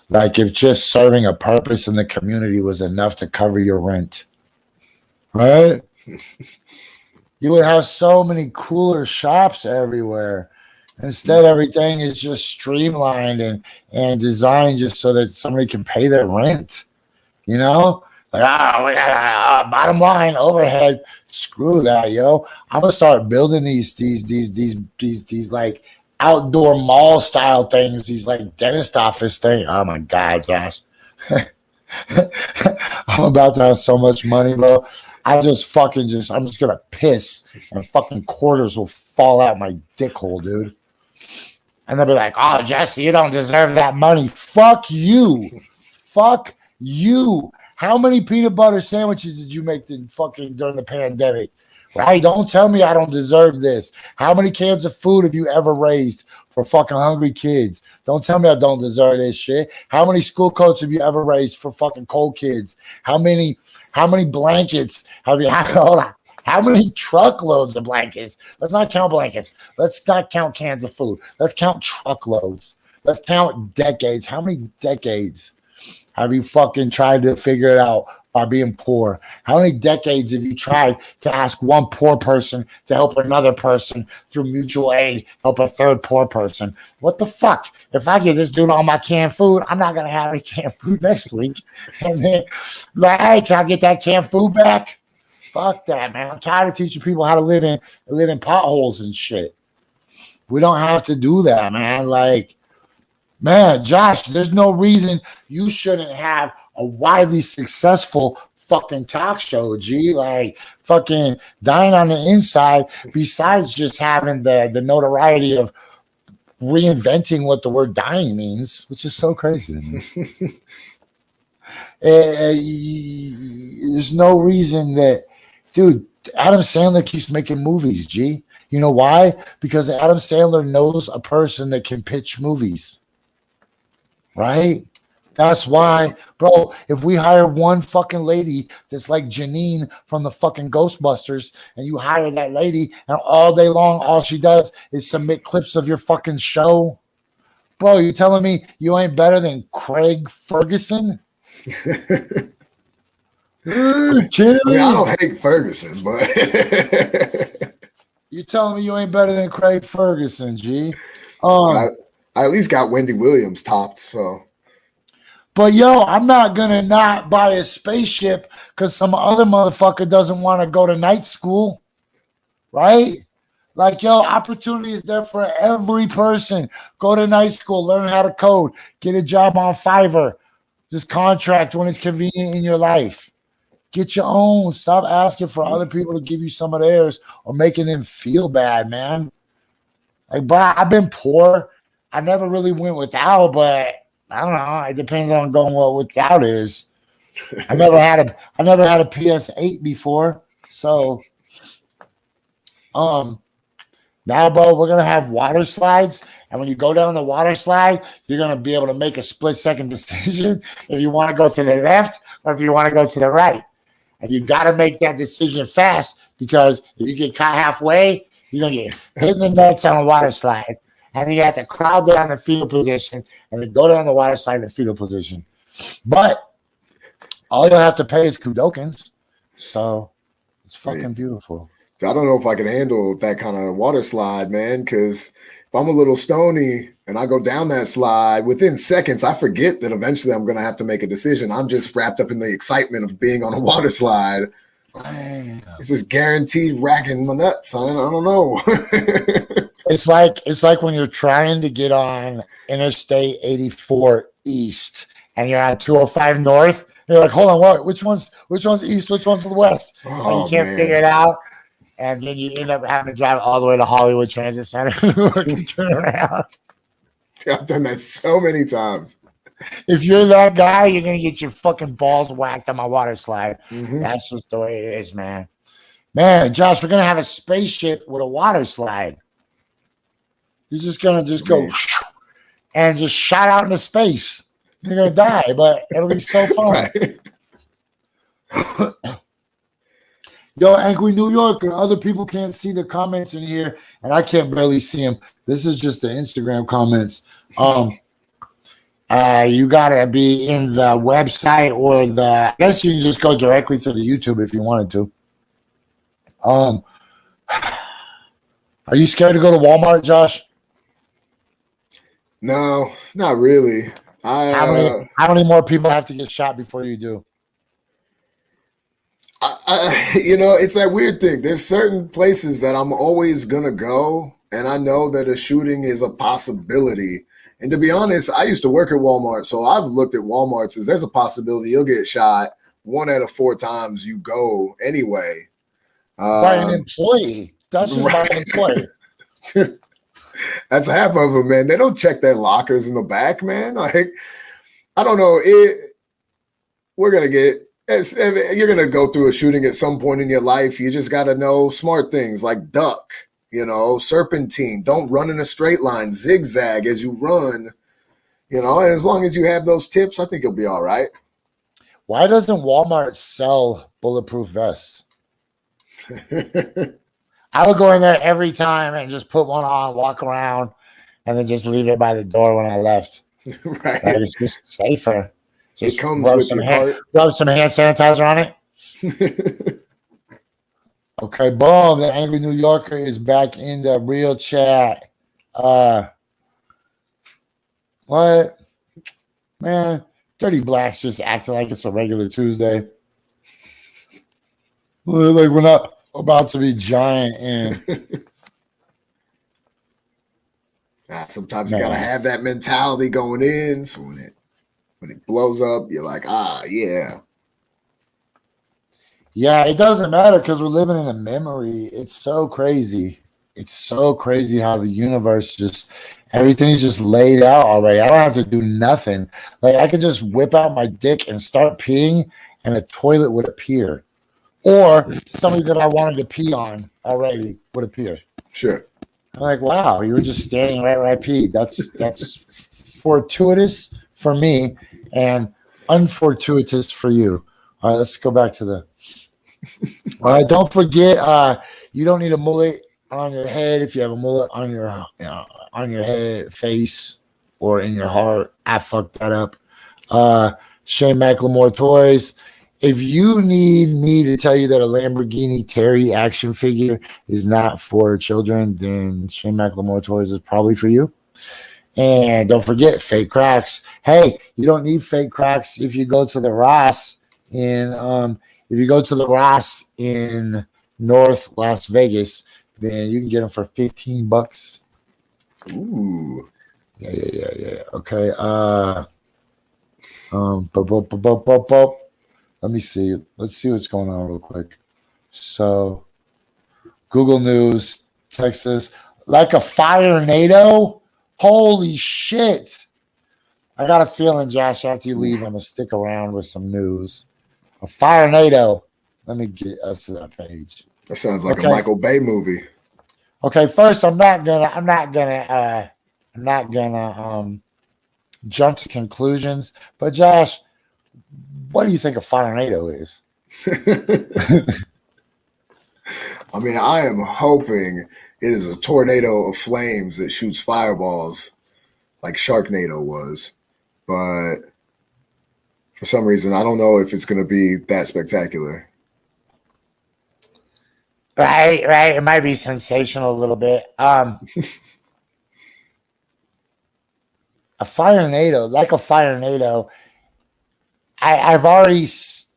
Like if just serving a purpose in the community was enough to cover your rent, right? You would have so many cooler shops everywhere. Instead, everything is just streamlined and designed just so that somebody can pay their rent. You know? Like, we got a bottom line overhead. Screw that, yo. I'm gonna start building these like outdoor mall style things, these like dentist office thing. Oh my God, Josh. I'm about to have so much money, bro. I'm just gonna piss and fucking quarters will fall out my dick hole, dude. And they'll be like, oh, Jesse, you don't deserve that money. Fuck you. Fuck you. How many peanut butter sandwiches did you make during the pandemic? Right? Don't tell me I don't deserve this. How many cans of food have you ever raised for fucking hungry kids? Don't tell me I don't deserve this shit. How many school coats have you ever raised for fucking cold kids? How many blankets have you hold on. How many truckloads of blankets? Let's not count blankets. Let's not count cans of food. Let's count truckloads. Let's count decades. How many decades have you fucking tried to figure it out by being poor? How many decades have you tried to ask one poor person to help another person through mutual aid, help a third poor person? What the fuck? If I give this dude all my canned food, I'm not going to have any canned food next week. And then, like, hey, can I get that canned food back? Fuck that, man. I'm tired of teaching people how to live in potholes and shit. We don't have to do that, man. Like, man, Josh, there's no reason you shouldn't have a widely successful fucking talk show, G. Like, fucking dying on the inside, besides just having the notoriety of reinventing what the word dying means, which is so crazy to me. There's no reason that, dude, Adam Sandler keeps making movies, G. You know why? Because Adam Sandler knows a person that can pitch movies. Right? That's why, bro, if we hire one fucking lady that's like Janine from the fucking Ghostbusters, and you hire that lady, and all day long, all she does is submit clips of your fucking show, bro, you telling me you ain't better than Craig Ferguson? I mean, I don't hate Ferguson, but you telling me you ain't better than Craig Ferguson, G? I at least got Wendy Williams topped, so. But yo, I'm not gonna not buy a spaceship because some other motherfucker doesn't want to go to night school, right? Like, yo, opportunity is there for every person. Go to night school, learn how to code, get a job on Fiverr, just contract when it's convenient in your life. Get your own. Stop asking for other people to give you some of theirs or making them feel bad, man. Like, bro, I've been poor. I never really went without, but I don't know. It depends on going what without is. I never had a PS8 before, so now, bro, we're gonna have water slides, and when you go down the water slide, you're gonna be able to make a split-second decision if you want to go to the left or if you want to go to the right. And you got to make that decision fast, because if you get caught halfway, you're gonna get hit in the nuts on a water slide. And then you have to crawl down the fetal position and then go down the water slide in the fetal position. But all you'll have to pay is Kudokins. So it's fucking beautiful. I don't know if I can handle that kind of water slide, man, because if I'm a little stony and I go down that slide, within seconds, I forget that eventually I'm going to have to make a decision. I'm just wrapped up in the excitement of being on a water slide. Damn. It's just guaranteed racking my nuts. I don't know. It's like when you're trying to get on Interstate 84 East and you're on 205 North. You're like, hold on, what? Which one's east? Which one's the west? And you can't figure it out. And then you end up having to drive all the way to Hollywood Transit Center and turn around. I've done that so many times. If you're that guy, you're gonna get your fucking balls whacked on my water slide. Mm-hmm. That's just the way it is, man. Man, Josh, we're gonna have a spaceship with a water slide. You're just gonna go and just shot out into space. You're gonna die, but it'll be so fun. Right. Yo, Angry New Yorker, other people can't see the comments in here, and I can't barely see them. This is just the Instagram comments. You gotta be in the website or I guess you can just go directly to the YouTube if you wanted to. Are you scared to go to Walmart, Josh? No, not really. How many more people have to get shot before you do? It's that weird thing. There's certain places that I'm always gonna go and I know that a shooting is a possibility. And to be honest, I used to work at Walmart, so I've looked at Walmarts as there's a possibility you'll get shot 1 out of 4 times you go anyway. By an employee. That's just by an employee. That's half of them, man. They don't check their lockers in the back, man. Like, I don't know. You're gonna go through a shooting at some point in your life. You just gotta know smart things like duck, serpentine. Don't run in a straight line. Zigzag as you run. And as long as you have those tips, I think you'll be all right. Why doesn't Walmart sell bulletproof vests? I would go in there every time and just put one on, walk around, and then just leave it by the door when I left. Right. It's just safer. Just it comes with your heart. Rub some hand sanitizer on it. Okay, boom. The Angry New Yorker is back in the real chat. What? Man, Dirty Black's just acting like it's a regular Tuesday. Like we're not about to be giant and sometimes you gotta have that mentality going in. So when it blows up, you're like, yeah. Yeah, it doesn't matter because we're living in a memory. It's so crazy. It's so crazy how the universe everything's just laid out already. I don't have to do nothing. Like I could just whip out my dick and start peeing and a toilet would appear. Or somebody that I wanted to pee on already would appear. Sure. I'm like, wow, you were just standing right where I peed. That's fortuitous for me and unfortuitous for you. All right, let's go back to the. All right, don't forget, you don't need a mullet on your head if you have a mullet on your head, face, or in your heart. I fucked that up. Shane McLemore Toys. If you need me to tell you that a Lamborghini Terry action figure is not for children, then Shane McLemore Toys is probably for you. And don't forget fake cracks. Hey, you don't need fake cracks if you go to the Ross in North Las Vegas, then you can get them for $15. Ooh. Yeah. Okay. Let me see. Let's see what's going on real quick. So, Google News, Texas, like a fire NATO. Holy shit! I got a feeling, Josh, after you leave, I'm gonna stick around with some news. A fire NATO. Let me get us to that page. That sounds like a Michael Bay movie. Okay, first, I'm not gonna jump to conclusions, but Josh, what do you think a fire NATO is? I mean, I am hoping it is a tornado of flames that shoots fireballs like Sharknado was. But for some reason, I don't know if it's going to be that spectacular. Right. It might be sensational a little bit. A fire NATO, like a fire NATO. I've already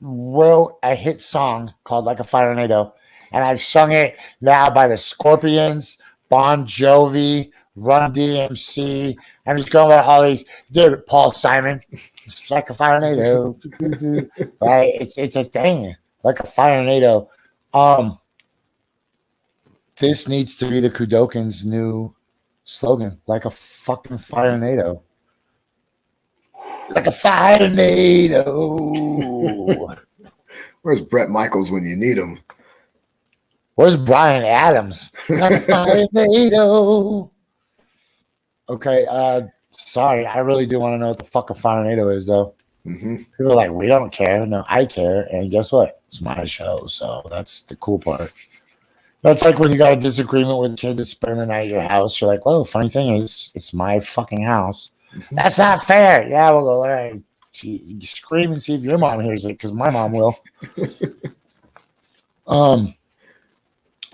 wrote a hit song called Like a Fire NATO, and I've sung it now by the Scorpions, Bon Jovi, Run DMC. I'm just going about all these. Dude, Paul Simon. It's like a fire NATO. Right? It's a thing. Like a fire NATO. This needs to be the Kudokins' new slogan. Like a fucking fire NATO. Like a fire NATO. Where's Bret Michaels when you need him? Where's Bryan Adams? Like a fire NATO. Okay, sorry. I really do want to know what the fuck a fire NATO is, though. Mm-hmm. People are like, we don't care. No, I care. And guess what? It's my show, so that's the cool part. That's like when you got a disagreement with a kid that's spending the night at your house. You're like, well, funny thing is, it's my fucking house. That's not fair. Yeah, we'll go there. You scream and see if your mom hears it, because my mom will.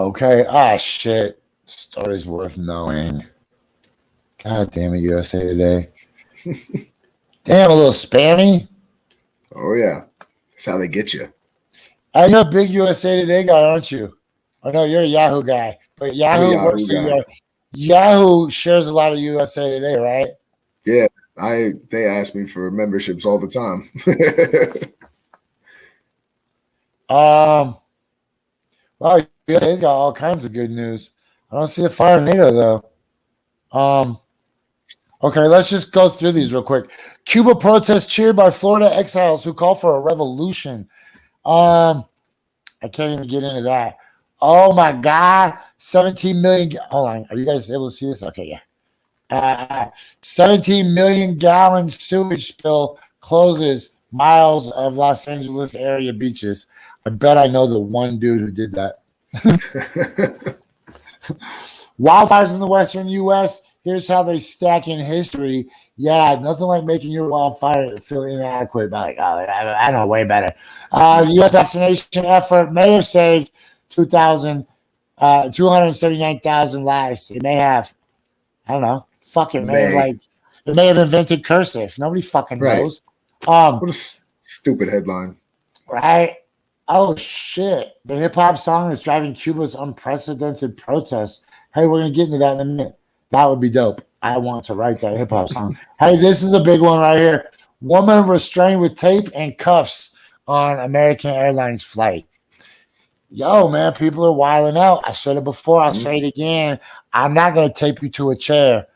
Okay. Shit. Stories worth knowing. God damn it, USA Today. Damn, a little spammy. Oh yeah, that's how they get you. You're a big USA Today guy, aren't you? Oh no, you're a Yahoo guy. But Yahoo Yahoo shares a lot of USA Today, right? Yeah, they ask me for memberships all the time. Well, USA's got all kinds of good news. I don't see a fire NATO though. Okay, let's just go through these real quick. Cuba protests cheered by Florida exiles who call for a revolution. I can't even get into that. Oh my God, 17 million. Hold on, are you guys able to see this? Okay, yeah. 17 million gallon sewage spill closes miles of Los Angeles area beaches. I bet I know the one dude who did that. Wildfires in the western U.S. Here's how they stack in history. Yeah, nothing like making your wildfire feel inadequate. But like, oh, I know way better. The U.S. vaccination effort may have saved 279,000 lives. It may have. I don't know. Fuck it, man. It may have invented cursive. Nobody fucking knows. What a stupid headline. Right? Oh shit. The hip hop song is driving Cuba's unprecedented protests. Hey, we're gonna get into that in a minute. That would be dope. I want to write that hip hop song. Hey, this is a big one right here. Woman restrained with tape and cuffs on American Airlines flight. Yo, man, people are wilding out. I said it before. I'll say it again. I'm not going to tape you to a chair.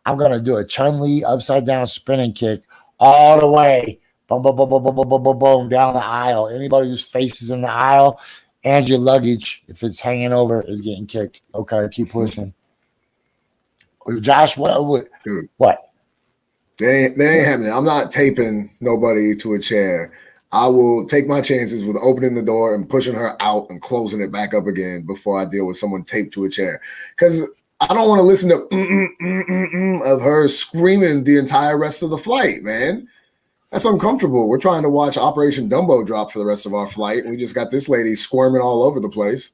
I'm going to do a Chun-Li upside down spinning kick all the way. Boom, boom, boom, boom, boom, boom, boom, boom, boom, down the aisle. Anybody whose face is in the aisle and your luggage, if it's hanging over, is getting kicked. Okay, keep pushing. Josh, what? Dude, what? That ain't happening. I'm not taping nobody to a chair. I will take my chances with opening the door and pushing her out and closing it back up again before I deal with someone taped to a chair. Because I don't want to listen to of her screaming the entire rest of the flight, man. That's uncomfortable. We're trying to watch Operation Dumbo Drop for the rest of our flight, and we just got this lady squirming all over the place.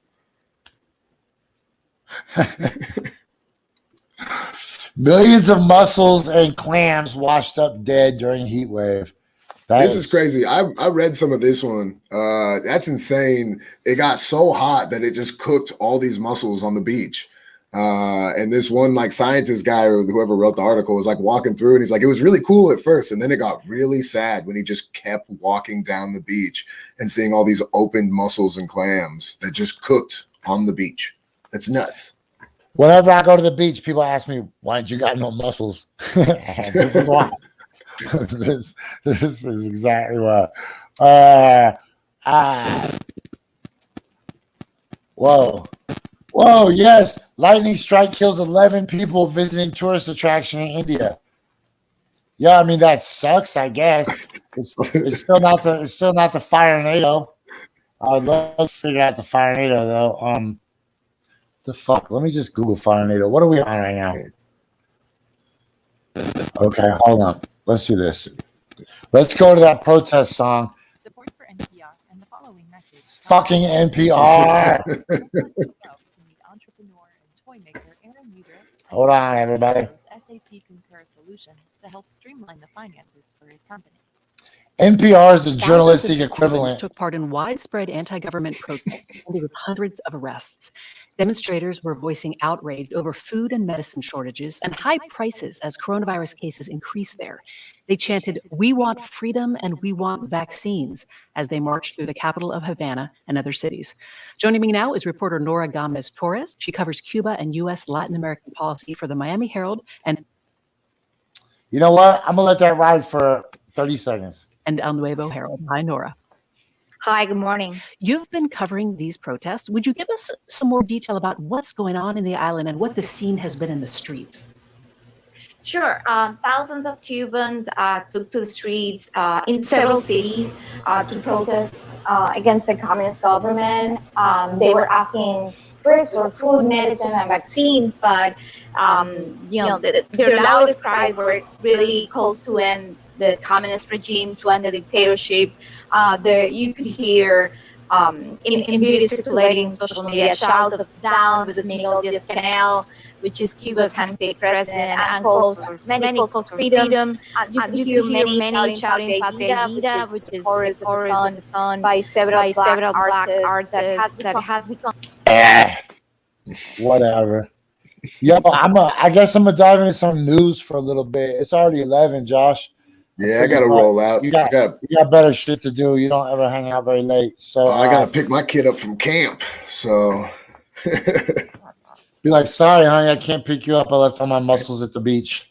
Millions of mussels and clams washed up dead during heat wave. This is crazy. I read some of this one. That's insane. It got so hot that it just cooked all these mussels on the beach. And this one like scientist guy or whoever wrote the article was like walking through and he's like, it was really cool at first. And then it got really sad when he just kept walking down the beach and seeing all these opened mussels and clams that just cooked on the beach. That's nuts. Whenever I go to the beach, people ask me, why don't you got no mussels? This is why. this is exactly why. Whoa, yes. Lightning strike kills 11 people visiting tourist attraction in India. Yeah, I mean that sucks, I guess. It's still not the fire NATO. I'd love to figure out the fire NATO though. The fuck? Let me just Google fire NATO. What are we on right now? Okay, hold on. Let's do this. Let's go to that protest song. Support for NPR and the following message. Fucking NPR. Entrepreneur and toy maker Aaron Mueller. Hold on, everybody. SAP Concur solution to help streamline the finances for his company. NPR is the journalistic equivalent. Took part in widespread anti-government protests with hundreds of arrests. Demonstrators were voicing outrage over food and medicine shortages and high prices as coronavirus cases increase there. They chanted, "We want freedom and we want vaccines," as they marched through the capital of Havana and other cities. Joining me now is reporter Nora Gomez-Torres. She covers Cuba and U.S. Latin American policy for the Miami Herald. And you know what? I'm going to let that ride for 30 seconds. And El Nuevo Herald. Hi, Nora. Hi, good morning. You've been covering these protests. Would you give us some more detail about what's going on in the island and what the scene has been in the streets? Sure. Thousands of Cubans took to the streets in several cities to protest against the communist government. They were asking first for food, medicine, and vaccines, but their loudest cries were really calls to end the communist regime, to end the dictatorship. You could hear in video circulating social media shouts of "down with the Miguel Diaz-Canel," which is Cuba's handpicked president, and calls for freedom. You could hear many shouting "Patria Vida," which is the song by several black artists that has become. Whatever. Yeah, I guess I'm gonna dive into some news for a little bit. It's already 11, Josh. Yeah, I gotta roll out. You got better shit to do. You don't ever hang out very late. So I gotta pick my kid up from camp. So be like, sorry, honey, I can't pick you up. I left all my muscles at the beach.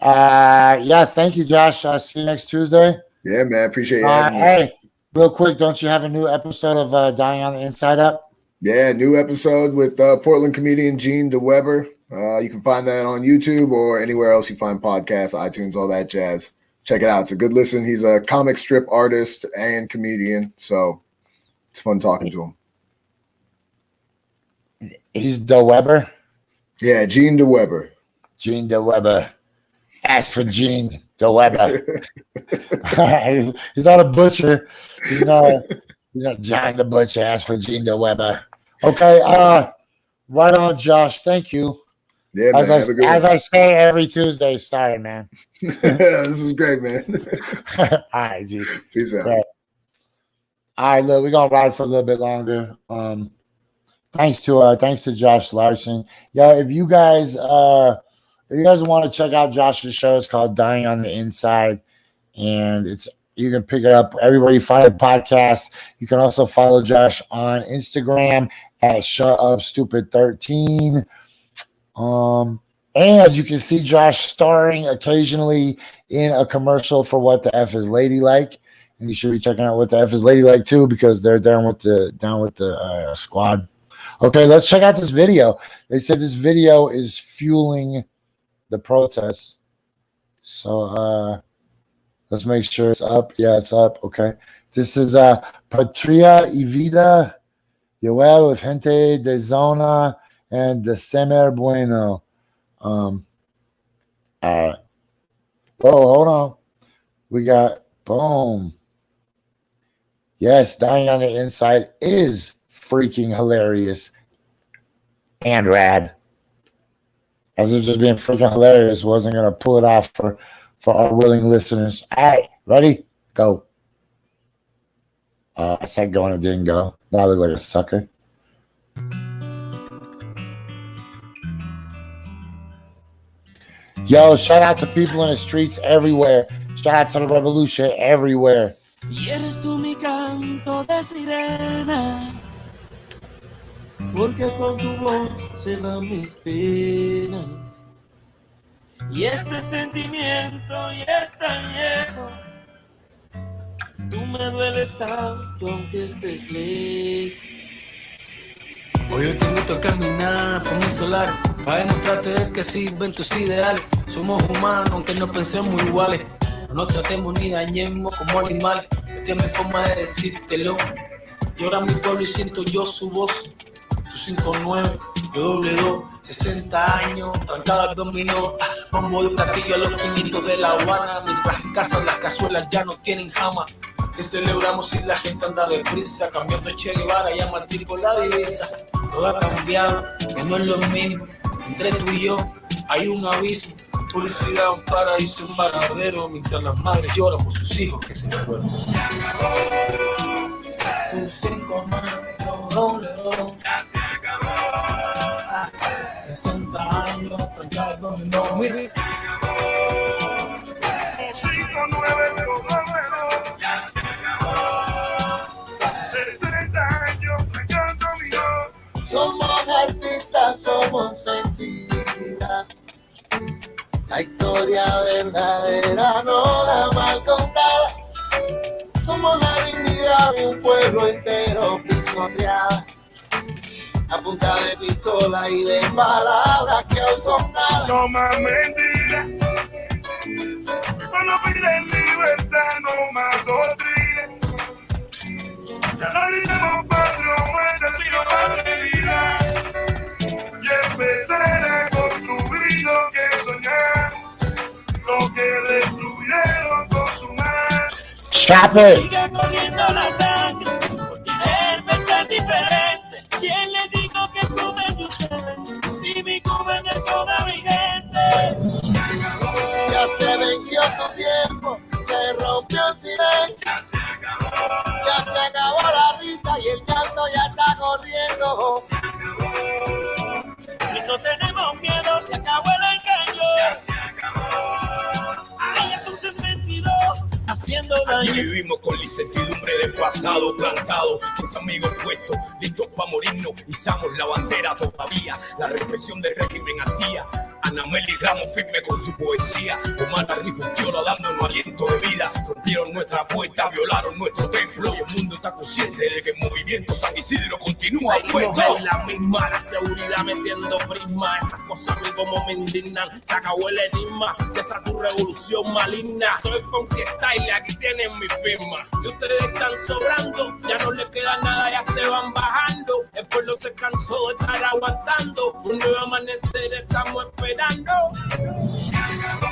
Yeah, thank you, Josh. I'll see you next Tuesday. Yeah, man, appreciate you having me. Hey, real quick, don't you have a new episode of Dying on the Inside up? Yeah, new episode with Portland comedian Gene DeWeber. You can find that on YouTube or anywhere else you find podcasts, iTunes, all that jazz. Check it out. It's a good listen. He's a comic strip artist and comedian, so it's fun talking to him. He's DeWeber? Yeah, Gene DeWeber. Gene DeWeber. Ask for Gene DeWeber. He's not a butcher. He's not John the Butcher. Ask for Gene DeWeber. Okay, right on, Josh. Thank you. Yeah, man, as I say every Tuesday, sorry, man. This is great, man. All right, G. Peace out. Yeah. All right, look, we're gonna ride for a little bit longer. Thanks to Josh Larsen. Yeah, if you guys want to check out Josh's show, it's called Dying on the Inside, and you can pick it up everywhere you find a podcast. You can also follow Josh on Instagram at ShutUpStupid13. And you can see Josh starring occasionally in a commercial for What the F is Ladylike. And you should be checking out What the F is Ladylike too, because they're down with the squad. Okay, let's check out this video. They said this video is fueling the protests. So let's make sure it's up. Yeah, it's up. Okay. This is Patria y Vida, Yoel with Gente de Zona, and the Semer Bueno. All right. Oh, hold on. We got boom. Yes, Dying on the Inside is freaking hilarious and rad. As if just being freaking hilarious wasn't gonna pull it off for our willing listeners. All right, ready? Go. I said go and it didn't go. Now I look like a sucker. Yo, shout out to people in the streets everywhere. Shout out to the revolution everywhere. Y eres tú mi canto de sirena, porque con tu voz se van mis penas. Y este sentimiento ya es tan viejo, tú me dueles tanto aunque estés lejos. Hoy te invito a caminar por mi solar para demostrarte que sirven tus ideales. Somos humanos aunque no pensemos iguales. No nos tratemos ni dañemos como animales. Esta es mi forma de decírtelo. Llora mi pueblo y siento yo su voz. Tú 5'9", yo doble 2, 60 años, trancada al dominó. Bombo de platillo a los 500 de La Habana. Mientras en casa las cazuelas ya no tienen jama. Que celebramos si la gente anda deprisa, cambiando Che Guevara y a Martí por la divisa. Todo ha cambiado, que no es lo mismo. Entre tú y yo hay un abismo. Publicidad, un paraíso, un varadero. Mientras las madres lloran por sus hijos que se fueron. Se acabó. Tus 5 manos, doble 2. Ya se acabó. 60 años, trancados en no. Se acabó. 5'9", doble 2. Ya se acabó. 60 años, trancando mi no. Somos artistas, somos sensibilidad. La historia verdadera, no la mal contada. Somos la dignidad de un pueblo entero pisoteada. A punta de pistola y de palabras que hoy son nada. No más mentiras. Cuando piden libertad, no más doctrina. Ya no gritamos patria o muerte, sino padre vida. Y empezar a construir lo que soñaron, lo que destruyeron con su mano. Chop it. Sigue corriendo la sangre por querer pensar diferente. ¿Quién le dijo que Cuba es de ustedes? Si mi Cuba es de toda mi gente. Se acabó. Ya se venció tu tiempo, se rompió el silencio. Ya se acabó. Ya se acabó la risa y el llanto ya está corriendo. Se acabó. Y vivimos con la incertidumbre del pasado plantado. 15 amigos puestos, listos para morirnos. Izamos la bandera todavía. La represión del régimen al día. Ana Meli Ramos firme con su poesía. Omar Arribustiola dándonos aliento de vida. Rompieron nuestra puerta, violaron nuestro templo. Y el mundo está consciente de que el movimiento San Isidro continúa puesto. En la misma, la seguridad metiendo prisma. Esas cosas a mí como me indignan. Se acabó el enigma de esa tu revolución maligna. Soy funky style, aquí tienen mi firma. Y ustedes están sobrando, ya no les queda nada, ya se van bajando. El pueblo se cansó de estar aguantando. Un nuevo amanecer estamos esperando. Se acabó.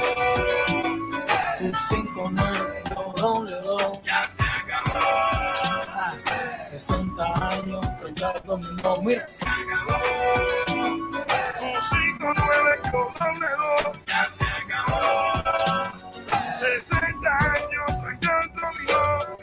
Un 5-9 2. Ya se acabó. 60 años, 30 dominó, mira. Se acabó. Un 5-9 con doble 2. Ya se acabó. 60 años, 30 dominó.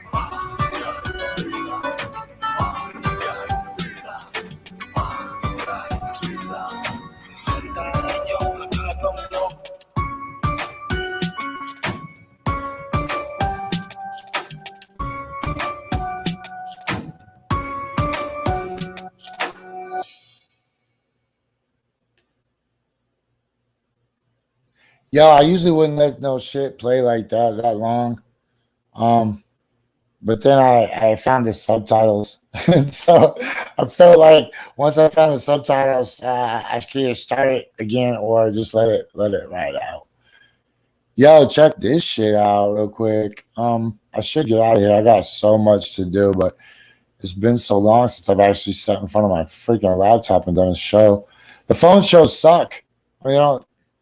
Yo, I usually wouldn't let no shit play like that long. But then I found the subtitles. And so I felt like once I found the subtitles, I could either start it again or just let it ride out. Yo, check this shit out real quick. I should get out of here. I got so much to do, but it's been so long since I've actually sat in front of my freaking laptop and done a show. The phone shows suck. I mean,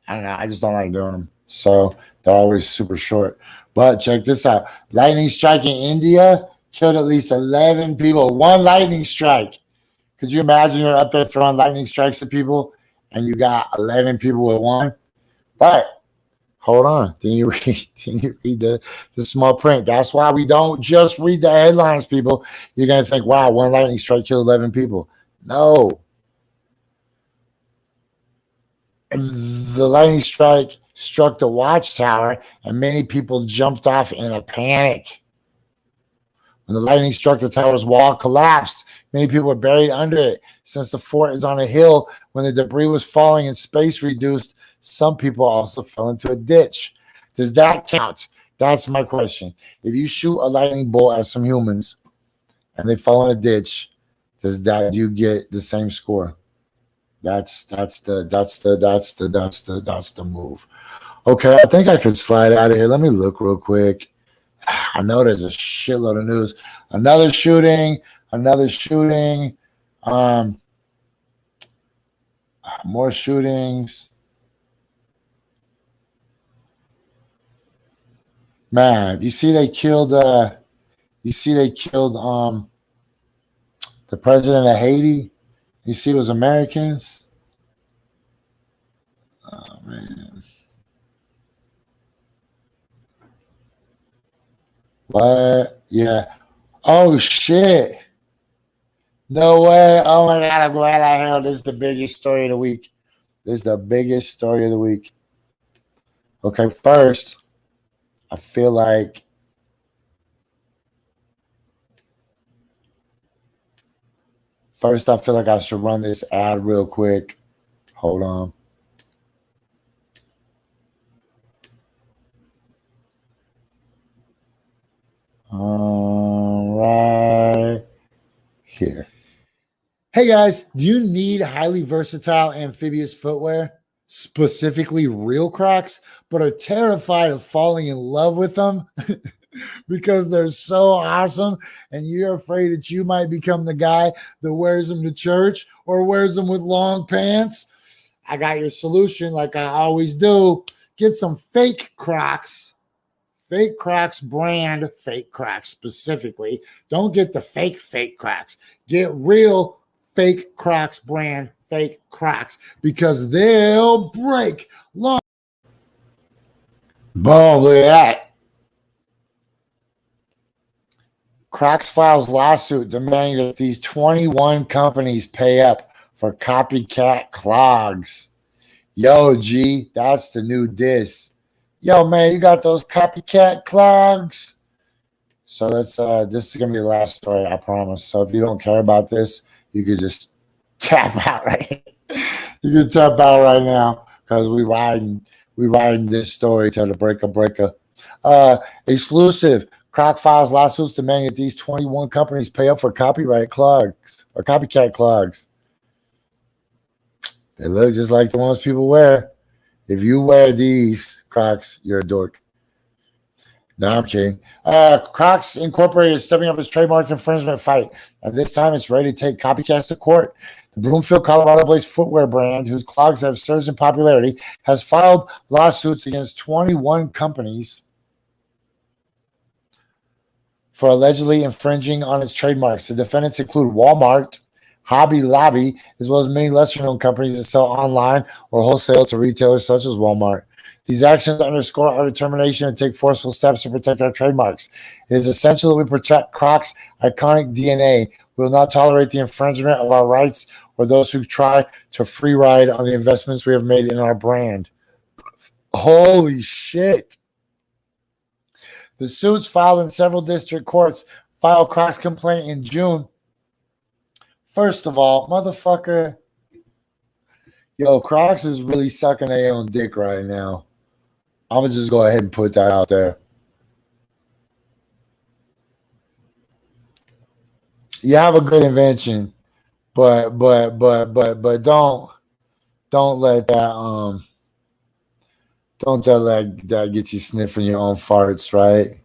I don't know. I just don't like doing them. So they're always super short. But check this out. Lightning strike in India killed at least 11 people. One lightning strike. Could you imagine you're up there throwing lightning strikes at people and you got 11 people with one? But hold on. Then you read the small print. That's why we don't just read the headlines, people. You're going to think, wow, one lightning strike killed 11 people. No. The lightning strike struck the watchtower, and many people jumped off in a panic. When the lightning struck the tower's wall, collapsed. Many people were buried under it. Since the fort is on a hill, when the debris was falling and space reduced, some people also fell into a ditch. Does that count? That's my question. If you shoot a lightning bolt at some humans and they fall in a ditch, do you get the same score? That's the move. Okay, I think I could slide out of here. Let me look real quick. I know there's a shitload of news. Another shooting. More shootings. Man, you see they killed the president of Haiti. You see it was Americans. Oh man. What? Yeah. Oh shit. No way. Oh my God. I'm glad I held this is the biggest story of the week. Okay, first, I feel like I should run this ad real quick. Hold on. All right. Here. Hey guys, do you need highly versatile amphibious footwear, specifically real Crocs, but are terrified of falling in love with them because they're so awesome and you're afraid that you might become the guy that wears them to church or wears them with long pants? I got your solution like I always do. Get some fake Crocs. Fake Crocs brand, fake Crocs specifically. Don't get the fake Crocs. Get real fake Crocs brand, fake Crocs, because they'll break long. Boom, look at that. Crocs files lawsuit demanding that these 21 companies pay up for copycat clogs. Yo, G, that's the new diss. Yo, man, you got those copycat clogs? So let's. This is gonna be the last story, I promise. So if you don't care about this, you could just tap out right. You can tap out right now because we riding this story till the breaker. Exclusive. Croc files lawsuits demanding that these 21 companies pay up for copyright clogs or copycat clogs. They look just like the ones people wear. If you wear these Crocs, you're a dork. No, I'm kidding. Crocs Incorporated is stepping up its trademark infringement fight. And this time it's ready to take copycats to court. The Bloomfield, Colorado-based footwear brand, whose clogs have surged in popularity, has filed lawsuits against 21 companies for allegedly infringing on its trademarks. The defendants include Walmart, Hobby Lobby, as well as many lesser-known companies that sell online or wholesale to retailers such as Walmart. These actions underscore our determination to take forceful steps to protect our trademarks. It is essential that we protect Crocs' iconic DNA. We will not tolerate the infringement of our rights or those who try to free ride on the investments we have made in our brand. Holy shit. The suits filed in several district courts filed Crocs' complaint in June. First of all, motherfucker, yo, Crocs is really sucking their own dick right now. I'm gonna just go ahead and put that out there. You have a good invention, but don't let that don't let that get you sniffing your own farts, right?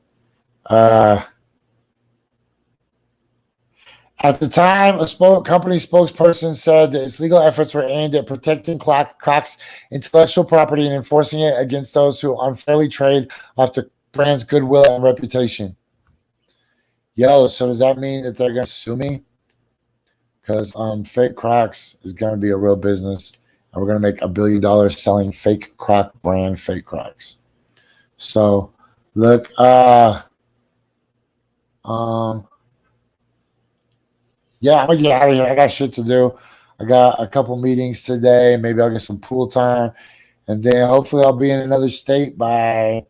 At the time, a company spokesperson said that its legal efforts were aimed at protecting Crocs' intellectual property and enforcing it against those who unfairly trade off the brand's goodwill and reputation. Yo, so does that mean that they're going to sue me? Because fake Crocs is going to be a real business. And we're going to make $1 billion selling fake Croc brand fake Crocs. So, look, yeah, I'm going to get out of here. I got shit to do. I got a couple meetings today. Maybe I'll get some pool time. And then hopefully I'll be in another state by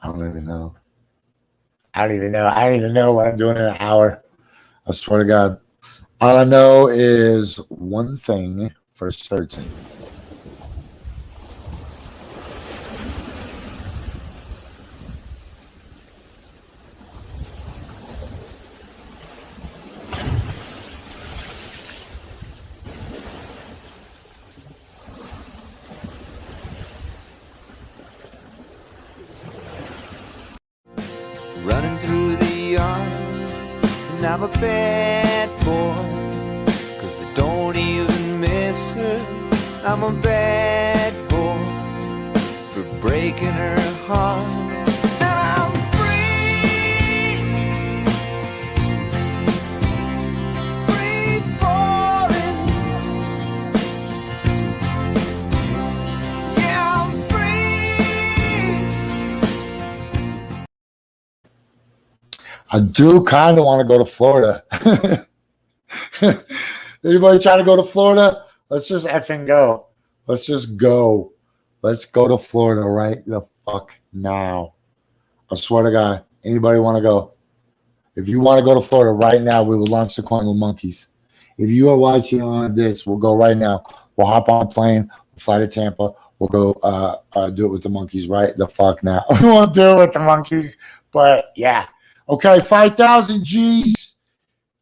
I don't even know. I don't even know what I'm doing in an hour. I swear to God. All I know is one thing for certain. Running through the yard, and I'm a bad boy, 'cause I don't even miss her. I'm a bad boy for breaking her heart. And I'm free, free falling. Yeah, I'm free. I do kind of want to go to Florida. Anybody trying to go to Florida? Let's just effing go. Let's just go. Let's go to Florida right the fuck now. I swear to God. Anybody want to go? If you want to go to Florida right now, we will launch the Coin with Monkeys. If you are watching on this, we'll go right now. We'll hop on a plane, we'll fly to Tampa. We'll go do it with the Monkeys right the fuck now. We won't do it with the Monkeys, but yeah. Okay, 5,000 G's.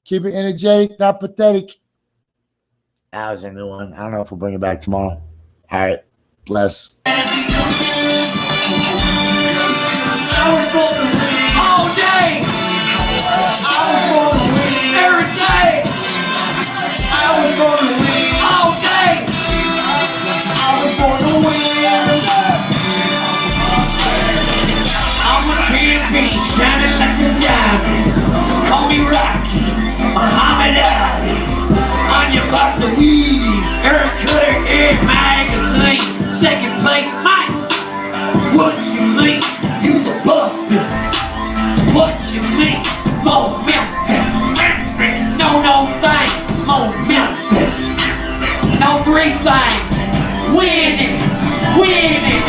Keep it energetic, not pathetic. That was a new one. I don't know if we'll bring it back tomorrow. All right, bless. All day, I was gonna win every day. I was gonna win all day. I was gonna win every day. I'm a champion, shining like a diamond. Call me Rocky, Muhammad Ali. On your box of Wheaties, Eric Cutter, Eric Magazine. Second place, Mike. What you think? You's a buster. What you think? More Memphis. No thing. More Memphis. No three things. Winning. winning.